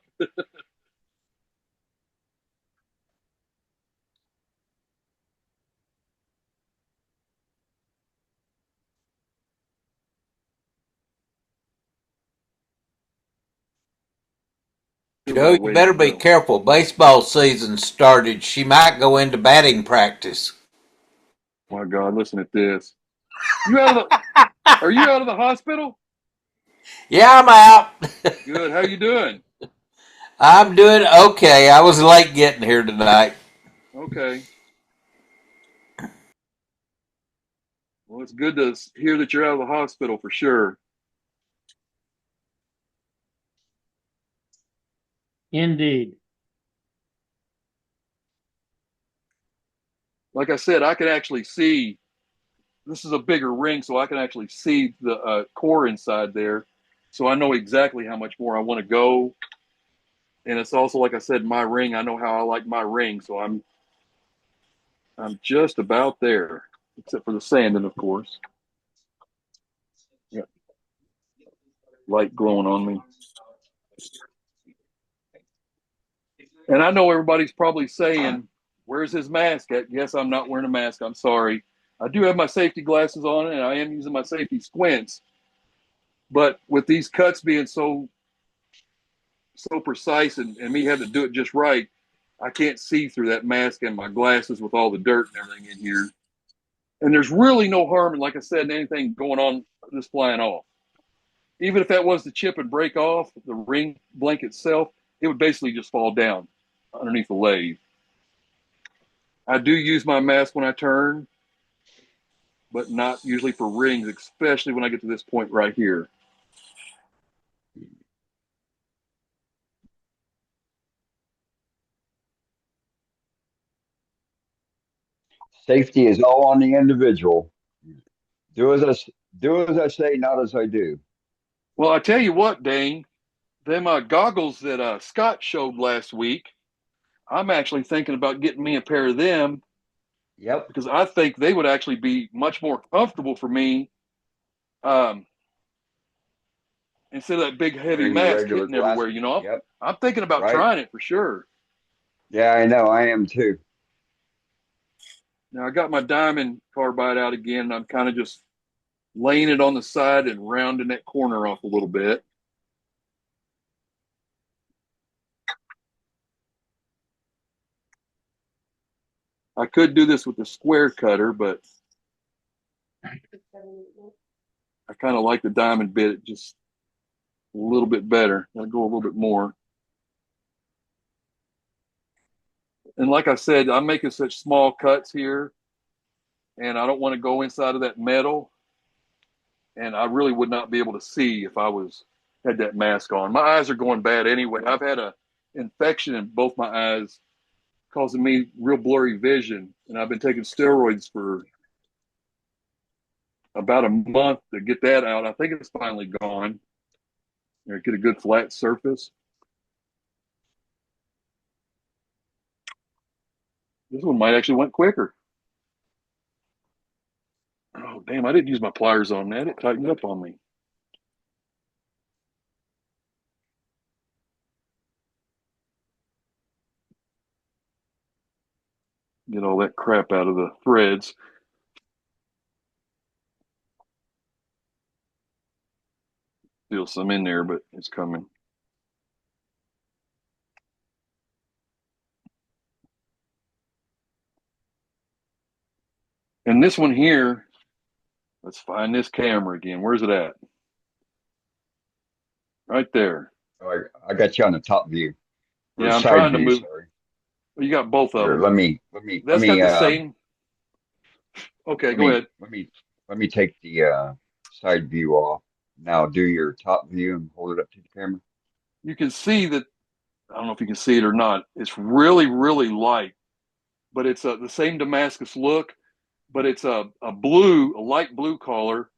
Joe, you better be careful. Baseball season started. She might go into batting practice. My God, listen at this. Are you out of the hospital? Yeah, I'm out. Good. How you doing? I'm doing okay. I was late getting here tonight. Okay. Well, it's good to hear that you're out of the hospital for sure. Indeed. Like I said, I can actually see. This is a bigger ring, so I can actually see the core inside there. So I know exactly how much more I want to go. And it's also, like I said, my ring. I know how I like my ring, so I'm just about there, except for the sanding, of course. Yeah, light glowing on me. And I know everybody's probably saying, "Where's his mask at?" Yes, I'm not wearing a mask. I'm sorry. I do have my safety glasses on, and I am using my safety squints. But with these cuts being so so precise and me having to do it just right, I can't see through that mask and my glasses with all the dirt and everything in here. And there's really no harm in, like I said, in anything going on this flying off. Even if that was to chip and break off the ring blank itself, it would basically just fall down underneath the lathe. I do use my mask when I turn, but not usually for rings, especially when I get to this point right here. Safety is all on the individual. Do as I do as I say, not as I do. Well, I tell you what, Dane, them goggles that Scott showed last week, I'm actually thinking about getting me a pair of them Yep. because I think they would actually be much more comfortable for me instead of that big heavy Wearing your mask regular hitting everywhere. glasses. You know, Yep. I'm thinking about Right. trying it for sure. Yeah, I know. I am too. Now I got my diamond carbide out again, and I'm kind of just laying it on the side and rounding that corner off a little bit. I could do this with the square cutter, but I kind of like the diamond bit just a little bit better. I'll go a little bit more. And like I said, I'm making such small cuts here, and I don't want to go inside of that metal. And I really would not be able to see if I had that mask on. My eyes are going bad anyway. I've had a infection in both my eyes, causing me real blurry vision, and I've been taking steroids for about a month to get that out. I think it's finally gone. Get a good flat surface. This one might actually went quicker. Oh, damn, I didn't use my pliers on that. It tightened up on me. Get all that crap out of the threads. Still some in there, but it's coming. And this one here, let's find this camera again. Where's it at? Right there. Oh, I got you on the top view or Yeah, I'm side trying to view. move. Sorry. Well, you got both of Here, them. That's got the same. Okay, go ahead. let me take the side view off. Now do your top view and hold it up to the camera. You can see that. I don't know if you can see it or not. It's really, really light, but it's the same Damascus look, but it's a light blue color,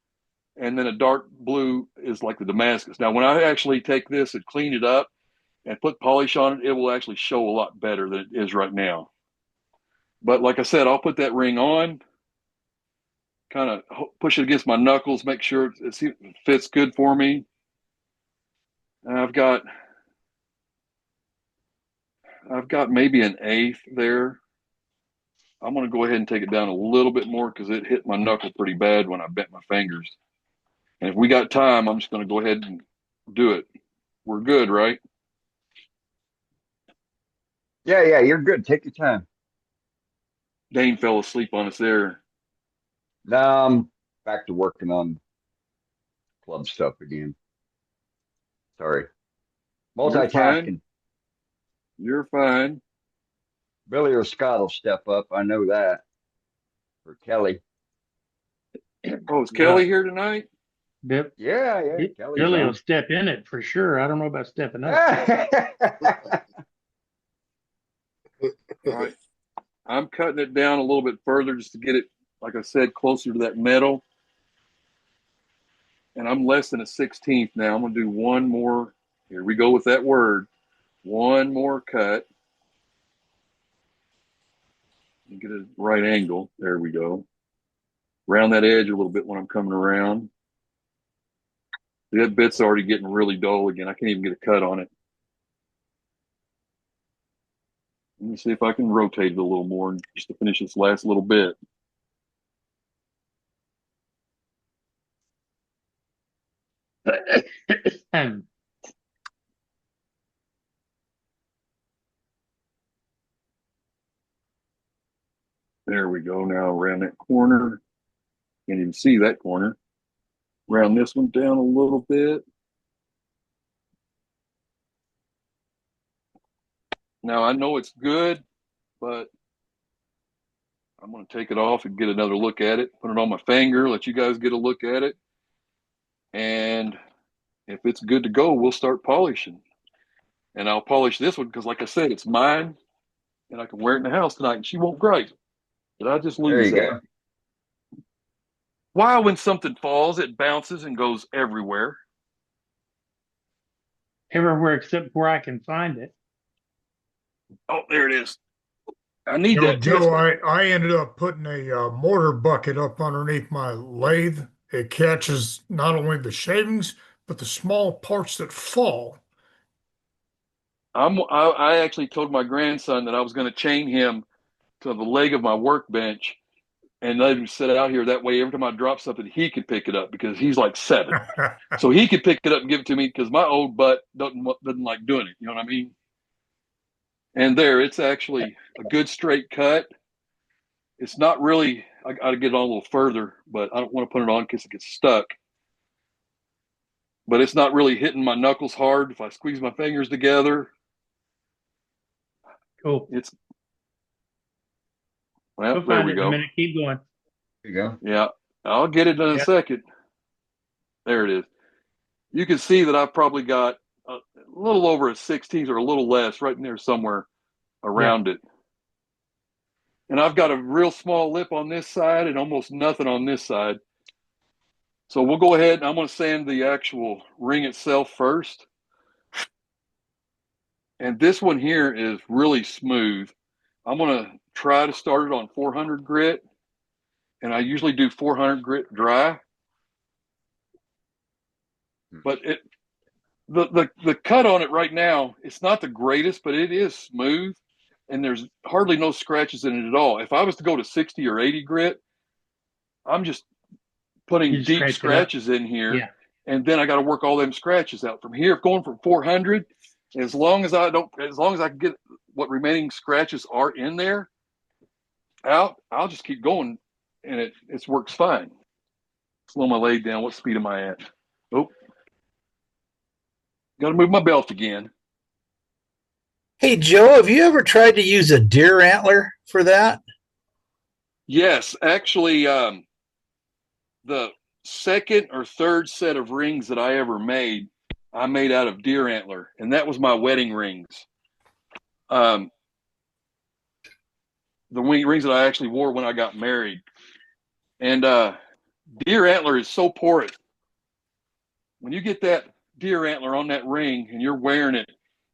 and then a dark blue is like the Damascus. Now, when I actually take this and clean it up and put polish on it, it will actually show a lot better than it is right now. But like I said, I'll put that ring on, kind of push it against my knuckles, make sure it fits good for me. And I've got maybe an eighth there. I'm going to go ahead and take it down a little bit more because it hit my knuckle pretty bad when I bent my fingers. And if we got time, I'm just going to go ahead and do it. We're good, right? Yeah, you're good. Take your time. Dane fell asleep on us there. Now I'm back to working on club stuff again. Sorry. You're fine. Multitasking. You're fine. Billy or Scott will step up. I know that. For Kelly. Oh, is Kelly here tonight? Yep. Yeah, Kelly's Billy will on. step in it for sure. I don't know about stepping up. All right. I'm cutting it down a little bit further just to get it, like I said, closer to that metal. And I'm less than a 16th now. I'm going to do one more. Here we go with that word. One more cut. And get a right angle. There we go. Round that edge a little bit when I'm coming around. That bit's already getting really dull again. I can't even get a cut on it. Let me see if I can rotate it a little more just to finish this last little bit. There we go. Now around that corner. Can't even see that corner. Round this one down a little bit. Now I know it's good, but I'm going to take it off and get another look at it. Put it on my finger, let you guys get a look at it. And if it's good to go, we'll start polishing. And I'll polish this one because, like I said, it's mine. And I can wear it in the house tonight and she won't gripe. Did I just There lose you that? go. Why, when something falls, it bounces and goes everywhere? Everywhere except where I can find it. Oh, there it is. I need Joe, that test. I ended up putting a mortar bucket up underneath my lathe. It catches not only the shavings, but the small parts that fall. I actually told my grandson that I was going to chain him to the leg of my workbench and let him sit out here. That way, every time I drop something, he could pick it up because he's like 7. So he could pick it up and give it to me because my old butt doesn't like doing it. You know what I mean? And there, it's actually a good straight cut. It's not really, I got to get it on a little further, but I don't want to put it on in case it gets stuck. But it's not really hitting my knuckles hard. If I squeeze my fingers together, Cool. it's, well, We'll there find we it in a go. minute. Keep going. There you go. Yeah, I'll get it in a second. There it is. You can see that I've probably got a little over a 16th or a little less right in there somewhere around it. And I've got a real small lip on this side and almost nothing on this side. So we'll go ahead and I'm going to sand the actual ring itself first. And this one here is really smooth. I'm going to try to start it on 400 grit. And I usually do 400 grit dry. But the cut on it right now, it's not the greatest, but it is smooth. And there's hardly no scratches in it at all. If I was to go to 60 or 80 grit, I'm just putting deep scratches in here. Yeah. And then I got to work all them scratches out from here. Going from 400, as long as I can get what remaining scratches are in there out, I'll just keep going. And it works fine. Slow my lathe down. What speed am I at? Oh, got to move my belt again. Hey, Joe, have you ever tried to use a deer antler for that? Yes, actually, the second or third set of rings that I ever made, I made out of deer antler, and that was my wedding rings. The rings that I actually wore when I got married. And deer antler is so porous. When you get that deer antler on that ring and you're wearing it,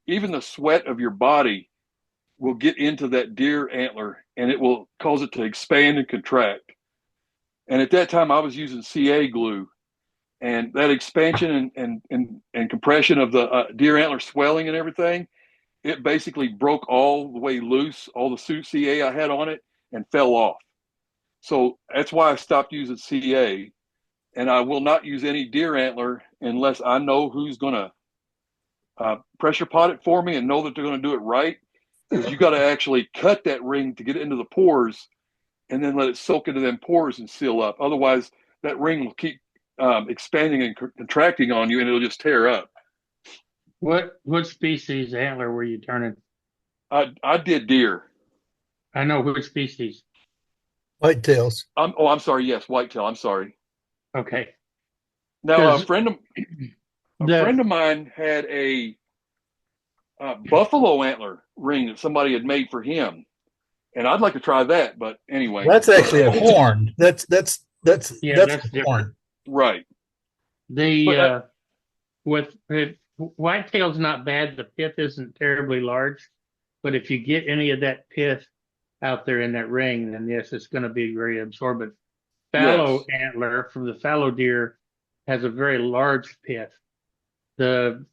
even the sweat of your body will get into that deer antler and it will cause it to expand and contract. And at that time I was using CA glue, and that expansion and compression of the deer antler swelling and everything, it basically broke all the way loose, all the CA I had on it, and fell off. So that's why I stopped using CA, and I will not use any deer antler unless I know who's going to pressure pot it for me and know that they're going to do it right. Because you got to actually cut that ring to get it into the pores and then let it soak into them pores and seal up. Otherwise, that ring will keep expanding and contracting on you, and it'll just tear up. What species antler were you turning? I did deer. I know which species. Whitetails. I'm sorry. Yes, whitetail. I'm sorry. Okay. Now, a friend of mine had a buffalo antler ring that somebody had made for him, and I'd like to try that. But anyway, That's actually a horn. That's different. horn. Right. With whitetail's not bad. The pith isn't terribly large, but if you get any of that pith out there in that ring, then yes, it's going to be very absorbent. Fallow antler from the fallow deer has a very large pith. The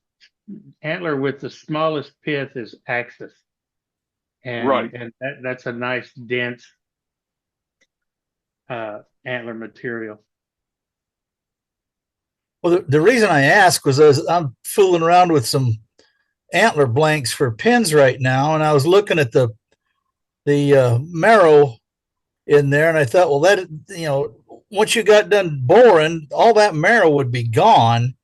antler with the smallest pith is axis, and that's a nice dense antler material. Well, the reason I asked was I'm fooling around with some antler blanks for pins right now, and I was looking at the marrow in there. And I thought, well, that, once you got done boring, all that marrow would be gone.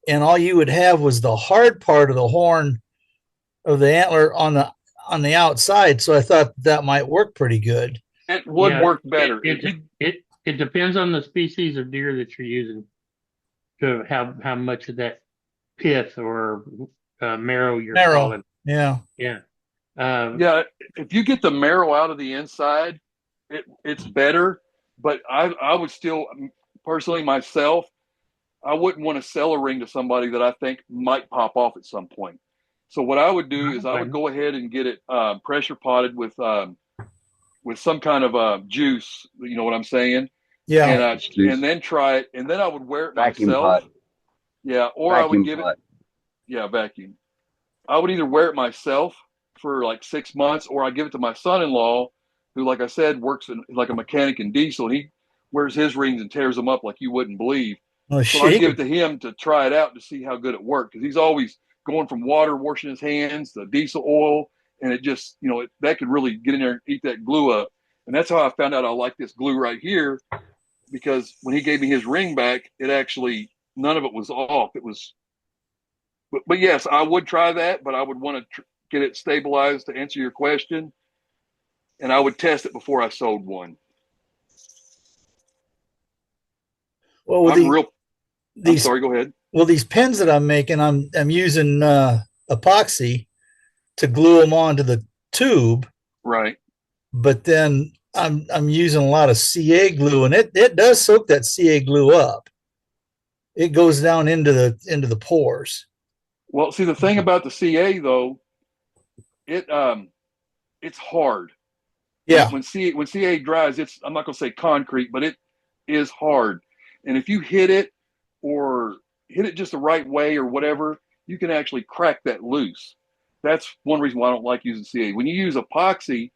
And all you would have was the hard part of the horn of the antler on the outside. So I thought that might work pretty good. It would work better. It depends on the species of deer that you're using to how much of that pith or marrow you're calling. Yeah. Yeah. If you get the marrow out of the inside, it's better. But I would still, personally myself, I wouldn't want to sell a ring to somebody that I think might pop off at some point. So what I would do is I would go ahead and get it pressure potted with some kind of juice. You know what I'm saying? Yeah. And then try it, and then I would wear it Vacuum myself. pot. Yeah, or Vacuum I would give pot. it. Yeah, vacuum. I would either wear it myself for like 6 months, or I give it to my son-in-law, who, like I said, works like a mechanic in diesel. He wears his rings and tears them up like you wouldn't believe. Oh, so I give it to him to try it out to see how good it worked, because he's always going from water, washing his hands, to diesel oil, and it just, that could really get in there and eat that glue up. And that's how I found out I like this glue right here, because when he gave me his ring back, it actually, none of it was off. It was, but yes, I would try that, but I would want to get it stabilized to answer your question, and I would test it before I sold one. Well, I'm sorry, go ahead. Well, these pens that I'm making, I'm using epoxy to glue them onto the tube. Right. But then I'm using a lot of CA glue, and it does soak that CA glue up. It goes down into the pores. Well, see, the thing about the CA though, it's hard. Yeah. When CA dries, I'm not going to say concrete, but it is hard. And if you hit it just the right way or whatever, you can actually crack that loose. That's one reason why I don't like using CA. When you use epoxy,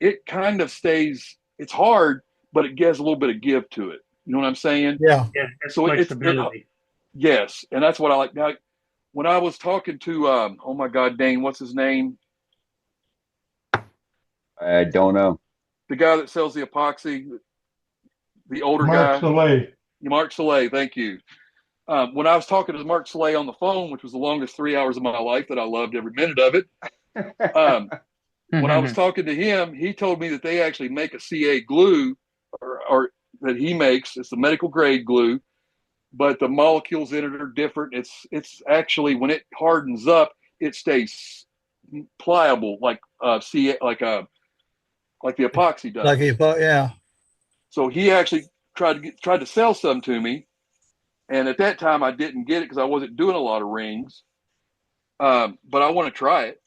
it kind of stays, it's hard, but it gives a little bit of give to it. You know what I'm saying? Yeah. So it's yes. And that's what I like. Now, when I was talking to, oh my God, Dane, what's his name? I don't know. The guy that sells the epoxy, the older Mark guy. Soleil. Mark Soleil, thank you. When I was talking to Mark Soleil on the phone, which was the longest 3 hours of my life that I loved every minute of it, when I was talking to him, he told me that they actually make a CA glue, or that he makes. It's the medical grade glue, but the molecules in it are different. It's actually, when it hardens up, it stays pliable like CA, like the epoxy does. Yeah. So he actually tried to sell some to me. And at that time, I didn't get it because I wasn't doing a lot of rings. But I want to try it.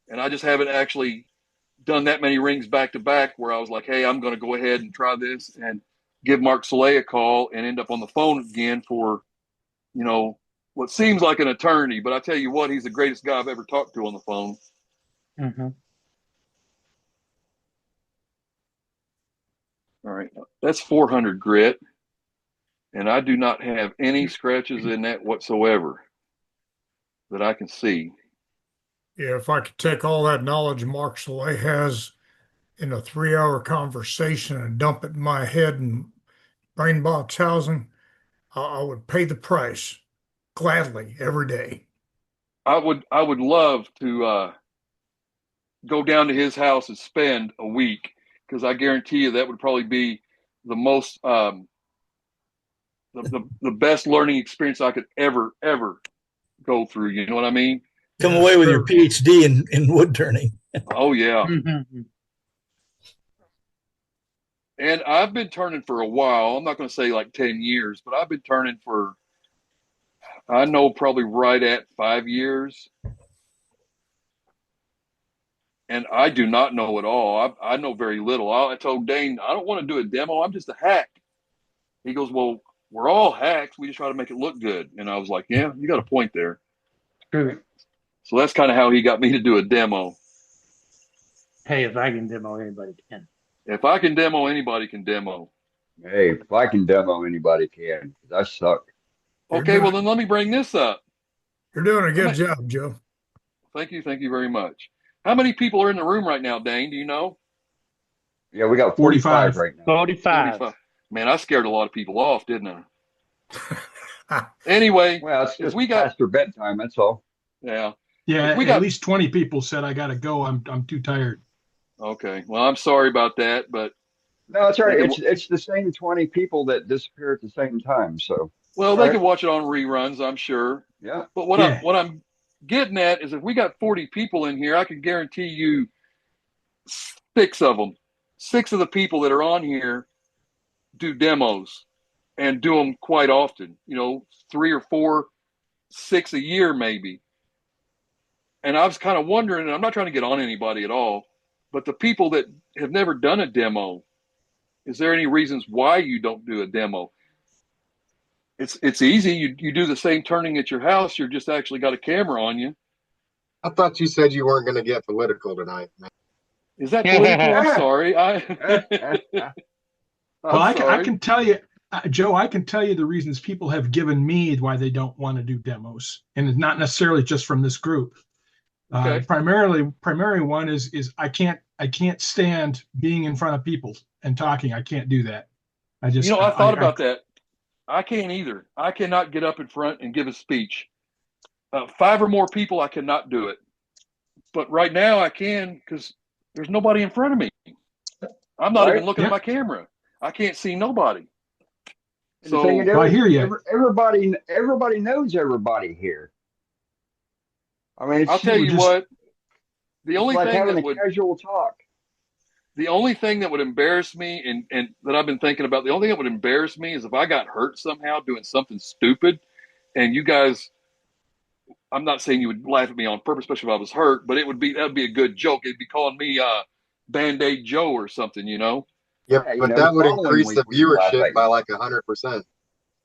And I just haven't actually done that many rings back to back where I was like, hey, I'm going to go ahead and try this and give Mark Soleil a call and end up on the phone again for, what seems like an eternity. But I tell you what, he's the greatest guy I've ever talked to on the phone. Mm-hmm. All right. That's 400 grit. And I do not have any scratches in that whatsoever that I can see. Yeah, if I could take all that knowledge Mark Soleil has in a 3-hour conversation and dump it in my head and brain box housing, I would pay the price gladly every day. I would love to go down to his house and spend a week, because I guarantee you that would probably be the most the best learning experience I could ever go through. You know what I mean? Come away with your PhD in wood turning. Oh yeah. And I've been turning for a while. I'm not going to say like 10 years, but I've been turning for, I know, probably right at 5 years. And I do not know at all. I know very little. I told Dane, I don't want to do a demo. I'm just a hack. He goes, well, we're all hacks. We just try to make it look good. And I was like, yeah, you got a point there. True. So that's kind of how he got me to do a demo. Hey, if I can demo, anybody can. If I can demo, anybody can demo. Hey, if I can demo, anybody can. I suck. Okay, well then let me bring this up. You're doing a good job, Joe. Thank you very much. How many people are in the room right now, Dane? Do you know? Yeah, we got 45 45. right now. 45. 45. Man, I scared a lot of people off, didn't I? Anyway, Well, it's if just we got, past their bedtime. That's all. yeah, Yeah, if we at got, least 20 people said I got to go. I'm too tired. okay, well, I'm sorry about that, but No, it's all they right. could, It's the same 20 people that disappear at the same time. So it's well, all they right. could watch it on reruns, I'm sure. Yeah. But Yeah. what I'm getting at is if we got 40 people in here, I can guarantee you six of them, six of the people that are on here do demos and do them quite often, you know, 3 or 4, 6 a year maybe. And I was kind of wondering, and I'm not trying to get on anybody at all, but the people that have never done a demo, is there any reasons why you don't do a demo? It's easy. You do the same turning at your house. You're just actually got a camera on you. I thought you said you weren't going to get political tonight, man. Is that political? I'm Yeah. sorry. Well, I'm I sorry. can tell you, Joe, I can tell you the reasons people have given me why they don't want to do demos. And it's not necessarily just from this group. Okay. Primary one is I can't stand being in front of people and talking. I can't do that. I just, I thought about that. I can't either. I cannot get up in front and give a speech. 5 or more people, I cannot do it. But right now I can because there's nobody in front of me. I'm not Right. even looking at my camera. I can't see nobody. And the thing you So do I is hear you. everybody knows everybody here. I mean, I'll it's tell you what, the it's only like thing having that a would casual talk. the only thing that would embarrass me and that I've been thinking about, the only thing that would embarrass me is if I got hurt somehow doing something stupid and you guys, I'm not saying you would laugh at me on purpose, especially if I was hurt, but that'd be a good joke. It'd be calling me Band-Aid Joe or something, you know? Yeah, Yeah, but the that would following increase week the we would laugh viewership at by you. like 100%.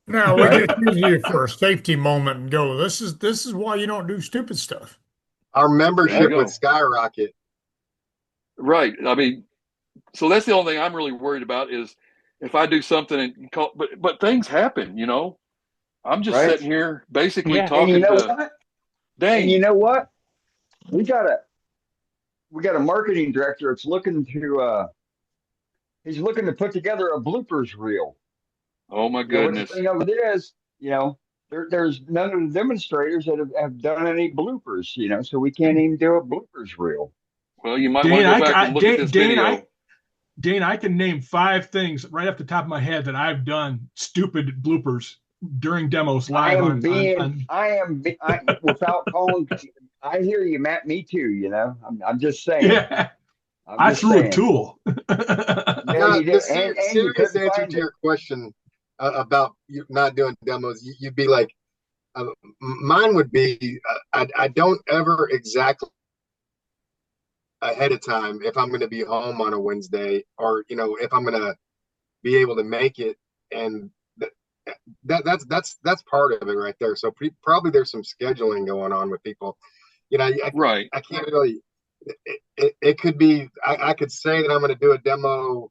Now we Right. just use you for a safety moment and go, this is why you don't do stupid stuff. Our There you membership would go. skyrocket. Right. I mean, so that's the only thing I'm really worried about is if I do something and call, but things happen, you know? I'm just Right. sitting here basically Yeah. And you talking know to what? And you Dane. know what? We got a marketing director that's looking to he's looking to put together a bloopers reel. Oh my What the goodness. thing of it is, there's none of the demonstrators that have done any bloopers, so we can't even do a bloopers reel. Well, you might want Dane, to go back and look at this video. Dane, I can name 5 things right off the top of my head that I've done stupid bloopers during demos live Without calling, I hear you, Matt, me too, I'm just saying. Yeah. I'm I just threw a saying. tool. Yeah, Now, you the did. And you serious couldn't answer find to it. your question about you not doing demos, you'd be like, mine would be, I don't ever exactly ahead of time if I'm going to be home on a Wednesday or, if I'm going to be able to make it. And that's part of it right there. So probably there's some scheduling going on with people. Right. I can't really. It could be. I could say that I'm going to do a demo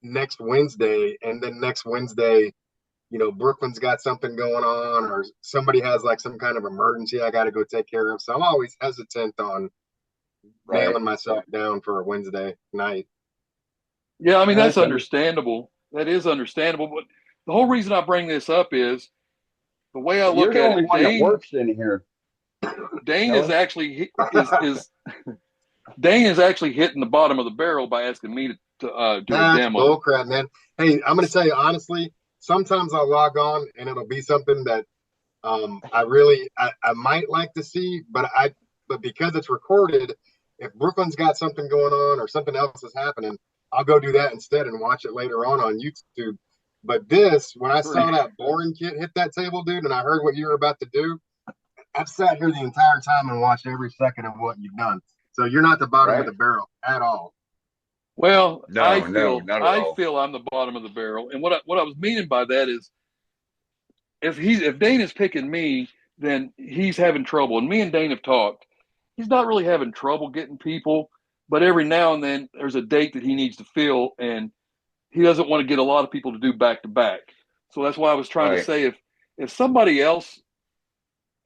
next Wednesday, and then next Wednesday, Brooklyn's got something going on, or somebody has like some kind of emergency I got to go take care of. So I'm always hesitant on nailing myself down for a Wednesday night. Yeah, I mean that's understandable. That is understandable. But the whole reason I bring this up is the way I You're look the at only it. one that works in here. Dane is actually is Dane is actually hitting the bottom of the barrel by asking me to do a That's demo. bullcrap, man. Hey, I'm going to tell you honestly. Sometimes I'll log on and it'll be something that I might like to see, but because it's recorded, if Brooklyn's got something going on or something else is happening, I'll go do that instead and watch it later on YouTube. But when I saw that boring kit hit that table, dude, and I heard what you were about to do, I've sat here the entire time and watched every second of what you've done. So you're not the bottom of the barrel at all. Well, I feel I'm the bottom of the barrel, and what I was meaning by that is, if Dane is picking me, then he's having trouble. And me and Dane have talked. He's not really having trouble getting people, but every now and then there's a date that he needs to fill, and he doesn't want to get a lot of people to do back to back. So that's why I was trying to say if somebody else,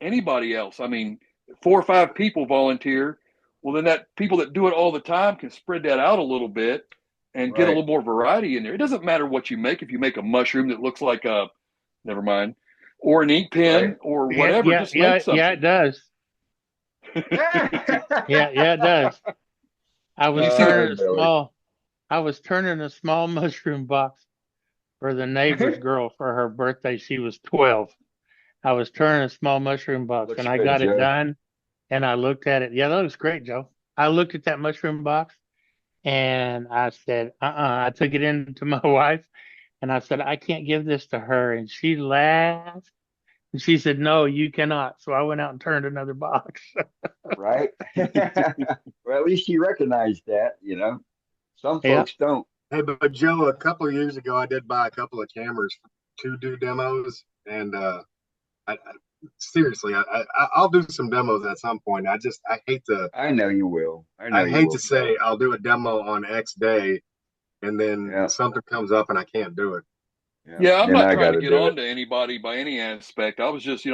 anybody else, I mean, 4 or 5 people volunteer, well then that people that do it all the time can spread that out a little bit, and get a Right. little more variety in there. It doesn't matter what you make. If you make a mushroom that looks like a, never mind, or an ink pen Right. or Yeah, whatever, yeah, just make yeah, yeah, it something. does. Yeah, yeah, it does. I was You see the, turning a Billy. small, I was turning a small mushroom box for the neighbor's girl for her birthday. She was 12. I was turning a small mushroom box Looks and I good, got it Joe. done and I looked at it. Yeah, that looks great, Joe. I looked at that mushroom box and I said, I took it in to my wife and I said, I can't give this to her. And she laughed and she said, no, you cannot. So I went out and turned another box. Right. Well, at least you recognize that, you know. Some Yeah. folks don't. Hey, but Joe, a couple of years ago, I did buy a couple of cameras to do demos, and I seriously, I'll do some demos at some point. I know you will. I know I you hate will, to say Joe. I'll do a demo on X day, and then Yeah. something comes up and I can't do it. Yeah. yeah, I'm Then not I trying got to to get do it. on to anybody by any aspect. I was just,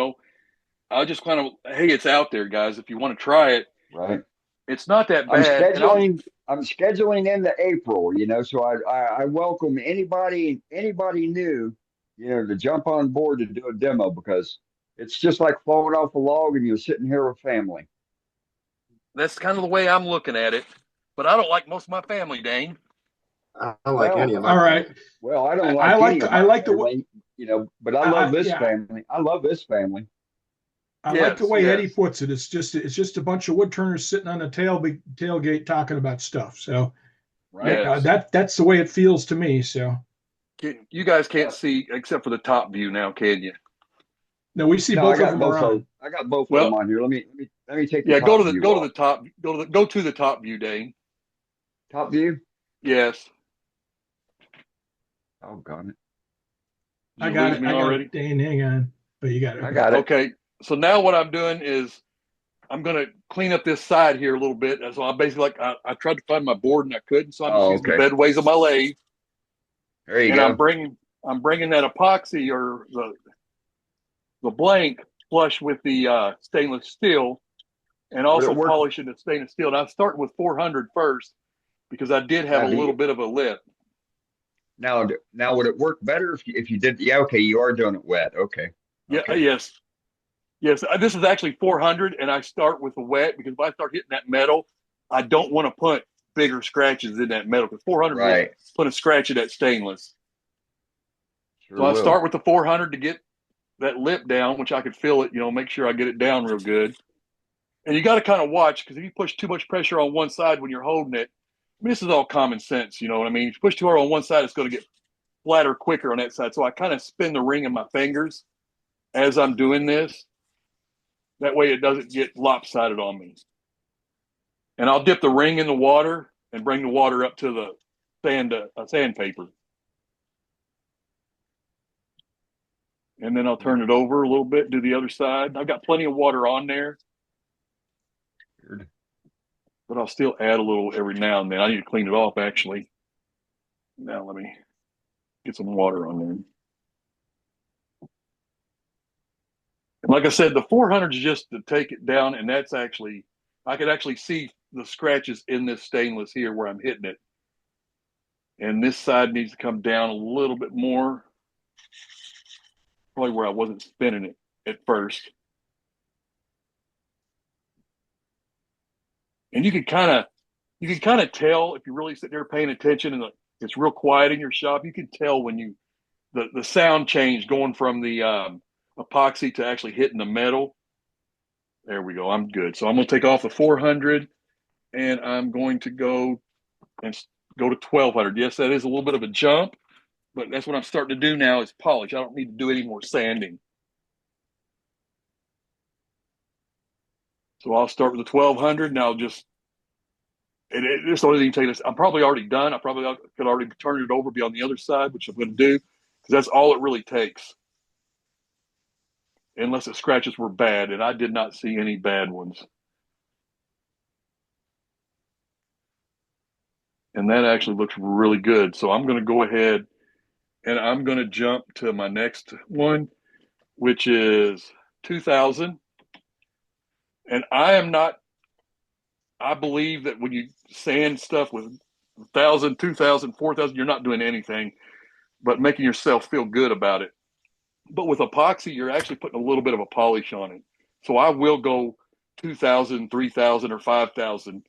I just kind of, hey, it's out there, guys. If you want to try it, Right. it's not that I'm bad. And I'll, scheduling. I'm scheduling into April. You know, so I welcome anybody new, you know, to jump on board to do a demo because it's just like falling off a log and you're sitting here with family. that's kind of the way I'm looking at it. But I don't like most of my family, Dane. I don't like any Well, of my All right. family. well, I don't I like any like of I my like the family, you know, but I love I this yeah, family. I love this family. I like the Yes, way Eddie yes, puts it. It's just a bunch of woodturners sitting on a tailgate talking about stuff. So Right. yes. that's the way it feels to me. So You guys can't Yep. see except for the top view now, can you? no, we see No, both of them are on. I got both of them Well, on here. Let me take the yeah. top view Go to the off. top. Go to the top view, Dane. Top view. Yes. Oh, got it. Did you lose me I got it, already? Dane. Hang on, but you got it. I Okay. got it. Okay. So now what I'm doing is I'm going to clean up this side here a little bit. And so I basically I tried to find my board and I couldn't, so I'm just Oh, using the okay. bedways of my lathe, There you and go. I'm bringing that epoxy or the blank flush with the stainless steel, and Would also it work polishing the stainless steel. And I'm starting with 400 first because I did have now? a little bit of a lip. Now would it work better if you did? Yeah, okay. You are doing it wet. Okay. Yeah. Okay. Yes. Yes. This is actually 400, and I start with the wet because if I start hitting that metal, I don't want to put bigger scratches in that metal because 400 will Right. put a scratch in that stainless. Sure So I will. start with the 400 to get that lip down, which I could feel it, make sure I get it down real good. And you got to kind of watch because if you push too much pressure on one side when you're holding it, I mean, this is all common sense, you know what I mean? If you push too hard on one side, it's going to get flatter quicker on that side. So I kind of spin the ring in my fingers as I'm doing this. That way it doesn't get lopsided on me. And I'll dip the ring in the water and bring the water up to the sandpaper. And then I'll turn it over a little bit, do the other side. I've got plenty of water on there, Weird. but I'll still add a little every now and then. I need to clean it off, actually. Now let me get some water on there. And like I said, the 400 is just to take it down, and that's actually, I could actually see the scratches in this stainless here where I'm hitting it. And this side needs to come down a little bit more, probably where I wasn't spinning it at first. And you can kind of tell if you really sit there paying attention and it's real quiet in your shop. You can tell when the sound change going from the epoxy to actually hitting the metal. There we go. I'm good. So I'm going to take off the 400 and I'm going to go to 1200. Yes, that is a little bit of a jump, but that's what I'm starting to do now is polish. I don't need to do any more sanding. So I'll start with the 1200 and I'll just, this only even take this. I'm probably already done. I probably could already turn it over, be on the other side, which I'm going to do because that's all it really takes. Unless the scratches were bad, and I did not see any bad ones. And that actually looks really good. So I'm going to go ahead and I'm going to jump to my next one, which is 2000. And I believe that when you sand stuff with 1,000, 2,000, 4,000, you're not doing anything but making yourself feel good about it. But with epoxy, you're actually putting a little bit of a polish on it. So I will go 2,000, 3,000, or 5,000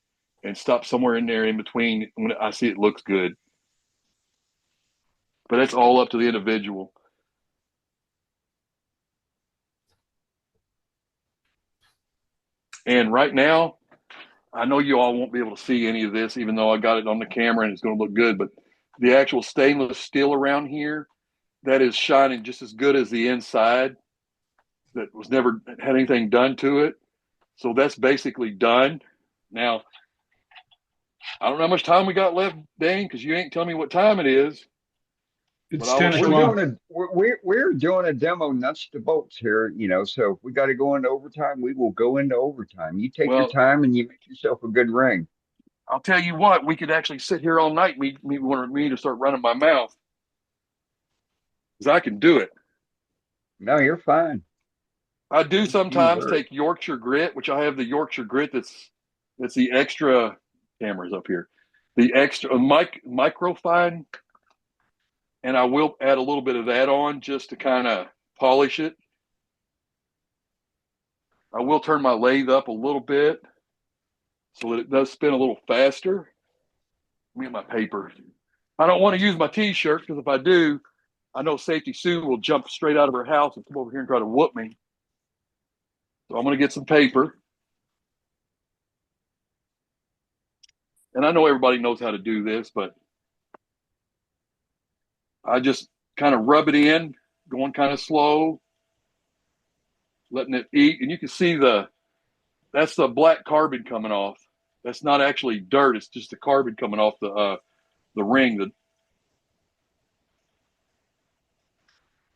and stop somewhere in there in between when I see it looks good. But it's all up to the individual. And right now, I know you all won't be able to see any of this, even though I got it on the camera and it's going to look good. But the actual stainless steel around here, that is shining just as good as the inside that was never had anything done to it. So that's basically done. Now, I don't know how much time we got left, Dane, because you ain't telling me what time it is. It's But 10 We're o'clock. doing we're doing a demo nuts to bolts here, so if we got to go into overtime, we will go into overtime. You take your Well, time and you make yourself a good ring. I'll tell you what, we could actually sit here all night. Me wanted me to start running my mouth because I can do it. No, you're fine. I do You sometimes work. take Yorkshire grit, which I have the Yorkshire grit that's the extra cameras up here, the extra microfine, and I will add a little bit of that on just to kind of polish it. I will turn my lathe up a little bit so that it does spin a little faster. Let me get my paper. I don't want to use my T-shirt because if I do, I know Safety Sue will jump straight out of her house and come over here and try to whoop me. So I'm going to get some paper. And I know everybody knows how to do this, but I just kind of rub it in, going kind of slow, letting it eat. And you can see that's the black carbon coming off. That's not actually dirt. It's just the carbon coming off the ring.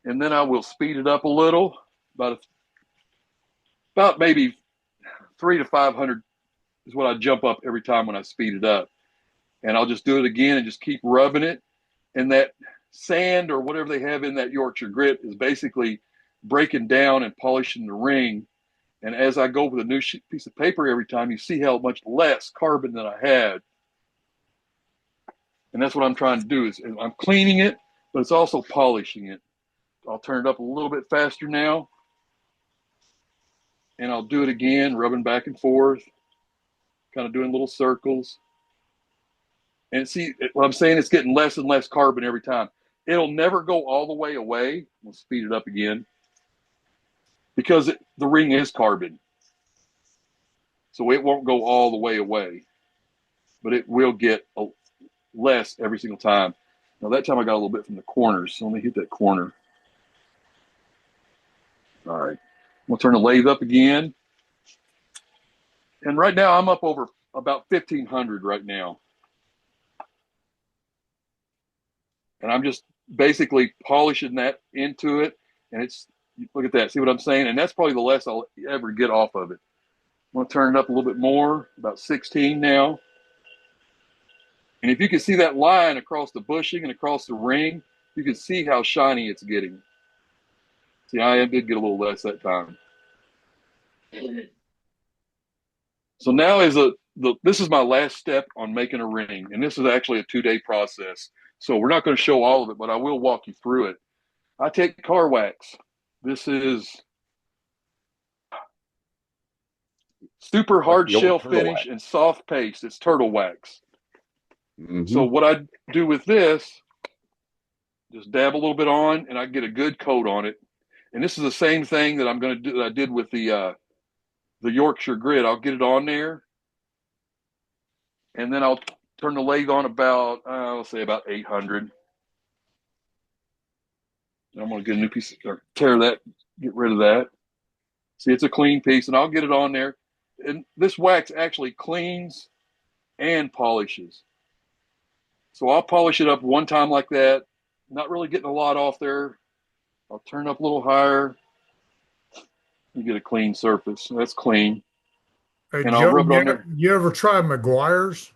And then I will speed it up a little, about maybe 300 to 500 is what I jump up every time when I speed it up. And I'll just do it again and just keep rubbing it. And that sand or whatever they have in that Yorkshire grit is basically breaking down and polishing the ring. And as I go with a new piece of paper every time, you see how much less carbon than I had. And that's what I'm trying to do is I'm cleaning it, but it's also polishing it. I'll turn it up a little bit faster now. And I'll do it again, rubbing back and forth, kind of doing little circles. And see, what I'm saying, it's getting less and less carbon every time. It'll never go all the way away. We'll speed it up again. Because the ring is carbon. So it won't go all the way away. But it will get less every single time. Now that time I got a little bit from the corners. So let me hit that corner. All right. We'll turn the lathe up again. And right now I'm up over about 1,500 right now. And I'm just basically polishing that into it. And it's, look at that, see what I'm saying? And that's probably the less I'll ever get off of it. I'm going to turn it up a little bit more, about 16 now. And if you can see that line across the bushing and across the ring, you can see how shiny it's getting. See, I did get a little less that time. So now this is my last step on making a ring. And this is actually a 2-day process. So we're not going to show all of it, but I will walk you through it. I take car wax. This is super hard shell finish and soft paste. It's turtle wax. Mm-hmm. So what I do with this, just dab a little bit on, and I get a good coat on it. And this is the same thing that I'm going to do that I did with the Yorkshire grit. I'll get it on there, and then I'll turn the lathe on about, let's say about 800. I'm going to get a new piece, or tear that, get rid of that. See, it's a clean piece, and I'll get it on there. And this wax actually cleans and polishes. So I'll polish it up one time like that, not really getting a lot off there. I'll turn it up a little higher. You get a clean surface. That's clean. Hey, and Joe, I'll rub it on there. You ever tried McGuire's?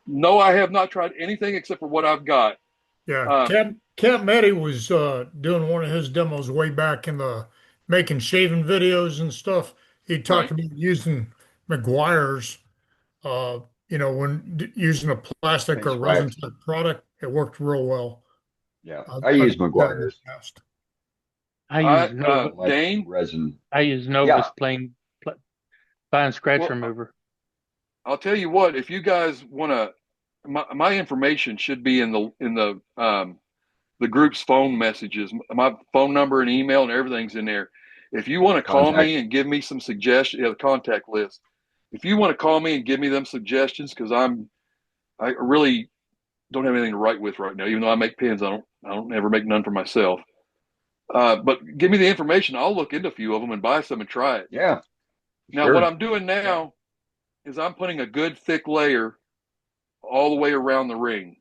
No, I have not tried anything except for what I've got. Yeah, Camp Meddy was doing one of his demos way back in the making shaving videos and stuff. He talked about using McGuire's when using a plastic Thanks, or resin Wax. type product, it worked real well. Yeah, I I've use used that in the McGuire's. past. I I use Nova. Like Dane, resin. I use Yeah. Nova's fine scratch well, remover. I'll tell you what. If you guys want to, my information should be in the group's phone messages. My phone number and email and everything's in there. If you want to call Contact. me and give me some suggestions, the contact list. If you want to call me and give me them suggestions, because I really don't have anything to write with right now. Even though I make pens, I don't ever make none for myself. But give me the information. I'll look into a few of them and buy some and try it. Yeah. Now, what Sure. I'm doing now is I'm putting a good thick layer all the way around the ring.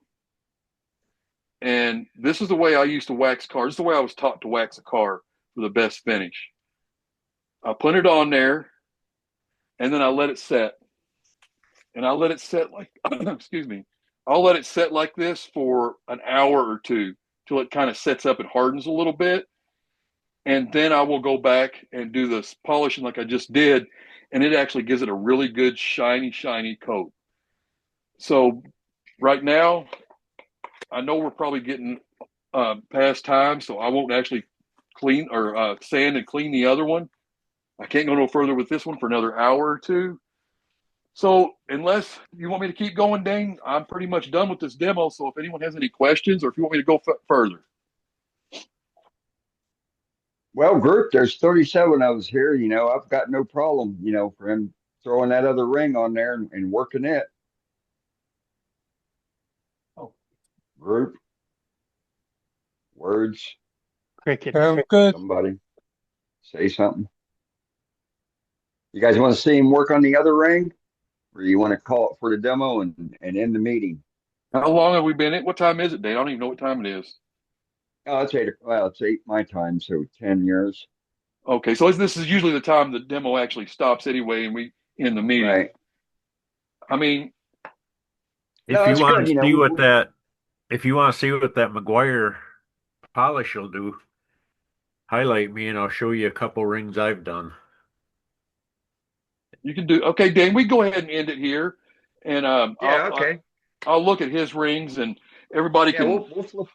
And this is the way I used to wax cars. This is the way I was taught to wax a car for the best finish. I put it on there, and then I let it set. And I let it set like, excuse me, I'll let it set like this for an hour or two till it kind of sets up and hardens a little bit. And then I will go back and do this polishing like I just did. And it actually gives it a really good, shiny coat. So right now, I know we're probably getting past time, so I won't actually clean or sand and clean the other one. I can't go no further with this one for another hour or two. So unless you want me to keep going, Dane, I'm pretty much done with this demo. So if anyone has any questions or if you want me to go further. Well, group, there's 37 of us here. I've got no problem, for him throwing that other ring on there and working it. Oh, group. Words. Cricket. Good. Somebody say something. You guys want to see him work on the other ring? Or you want to call it for the demo and end the meeting? How long have we been in? What time is it, Dane? I don't even know what time it is. Oh, it's 8 my time, so 10 years. Okay, so this is usually the time the demo actually stops anyway, and we end the meeting. Right. I mean, if you want to see what that McGuire polish will do, highlight me and I'll show you a couple rings I've done. you can do okay, Dane. We go ahead and end it here, and okay. I'll look at his rings, and everybody can we'll flip.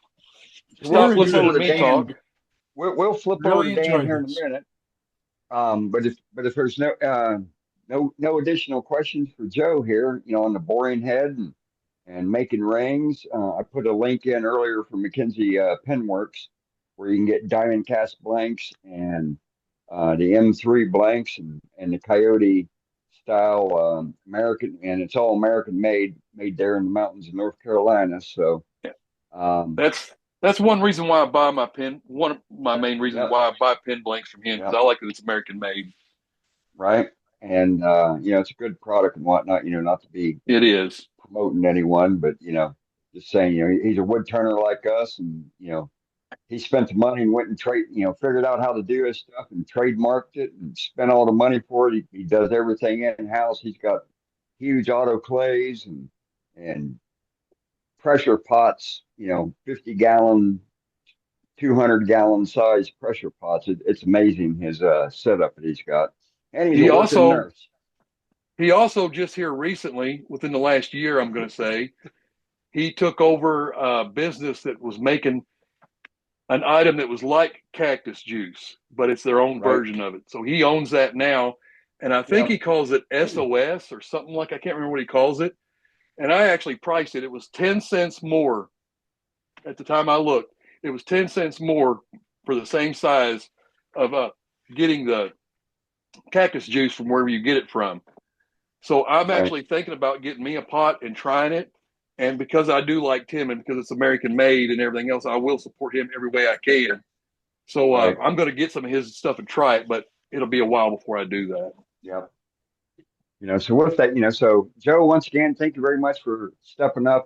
stop listening to me talk. We'll flip over to Dan here in a minute. But if there's no additional questions for Joe here, on the boring head and making rings, I put a link in earlier for McKinsey Penworks where you can get diamond cast blanks and the M3 blanks and the Coyote style American, and it's all American made there in the mountains of North Carolina. So that's one reason why I buy my pen. One of my main reasons why I buy pen blanks from him, because I like that it's American made. Right. And it's a good product and whatnot, not to be it is promoting anyone, but just saying, he's a wood turner like us, and he spent the money and went and figured out how to do his stuff and trademarked it and spent all the money for it. He does everything in house. He's got huge autoclaves and pressure pots, 50-gallon, 200-gallon size pressure pots. It's amazing his setup that he's got. And he's a working nurse. He also just here recently, within the last year, I'm going to say, he took over a business that was making an item that was like cactus juice, but it's their own version of it. So he owns that now. And I think he calls it SOS or something like, I can't remember what he calls it. And I actually priced it. It was 10 cents more at the time I looked. It was 10 cents more for the same size of getting the cactus juice from wherever you get it from. So I'm actually thinking about getting me a pot and trying it. And because I do like Tim and because it's American made and everything else, I will support him every way I can. So I'm going to get some of his stuff and try it, but it'll be a while before I do that. Yep. So with that, so Joe, once again, thank you very much for stepping up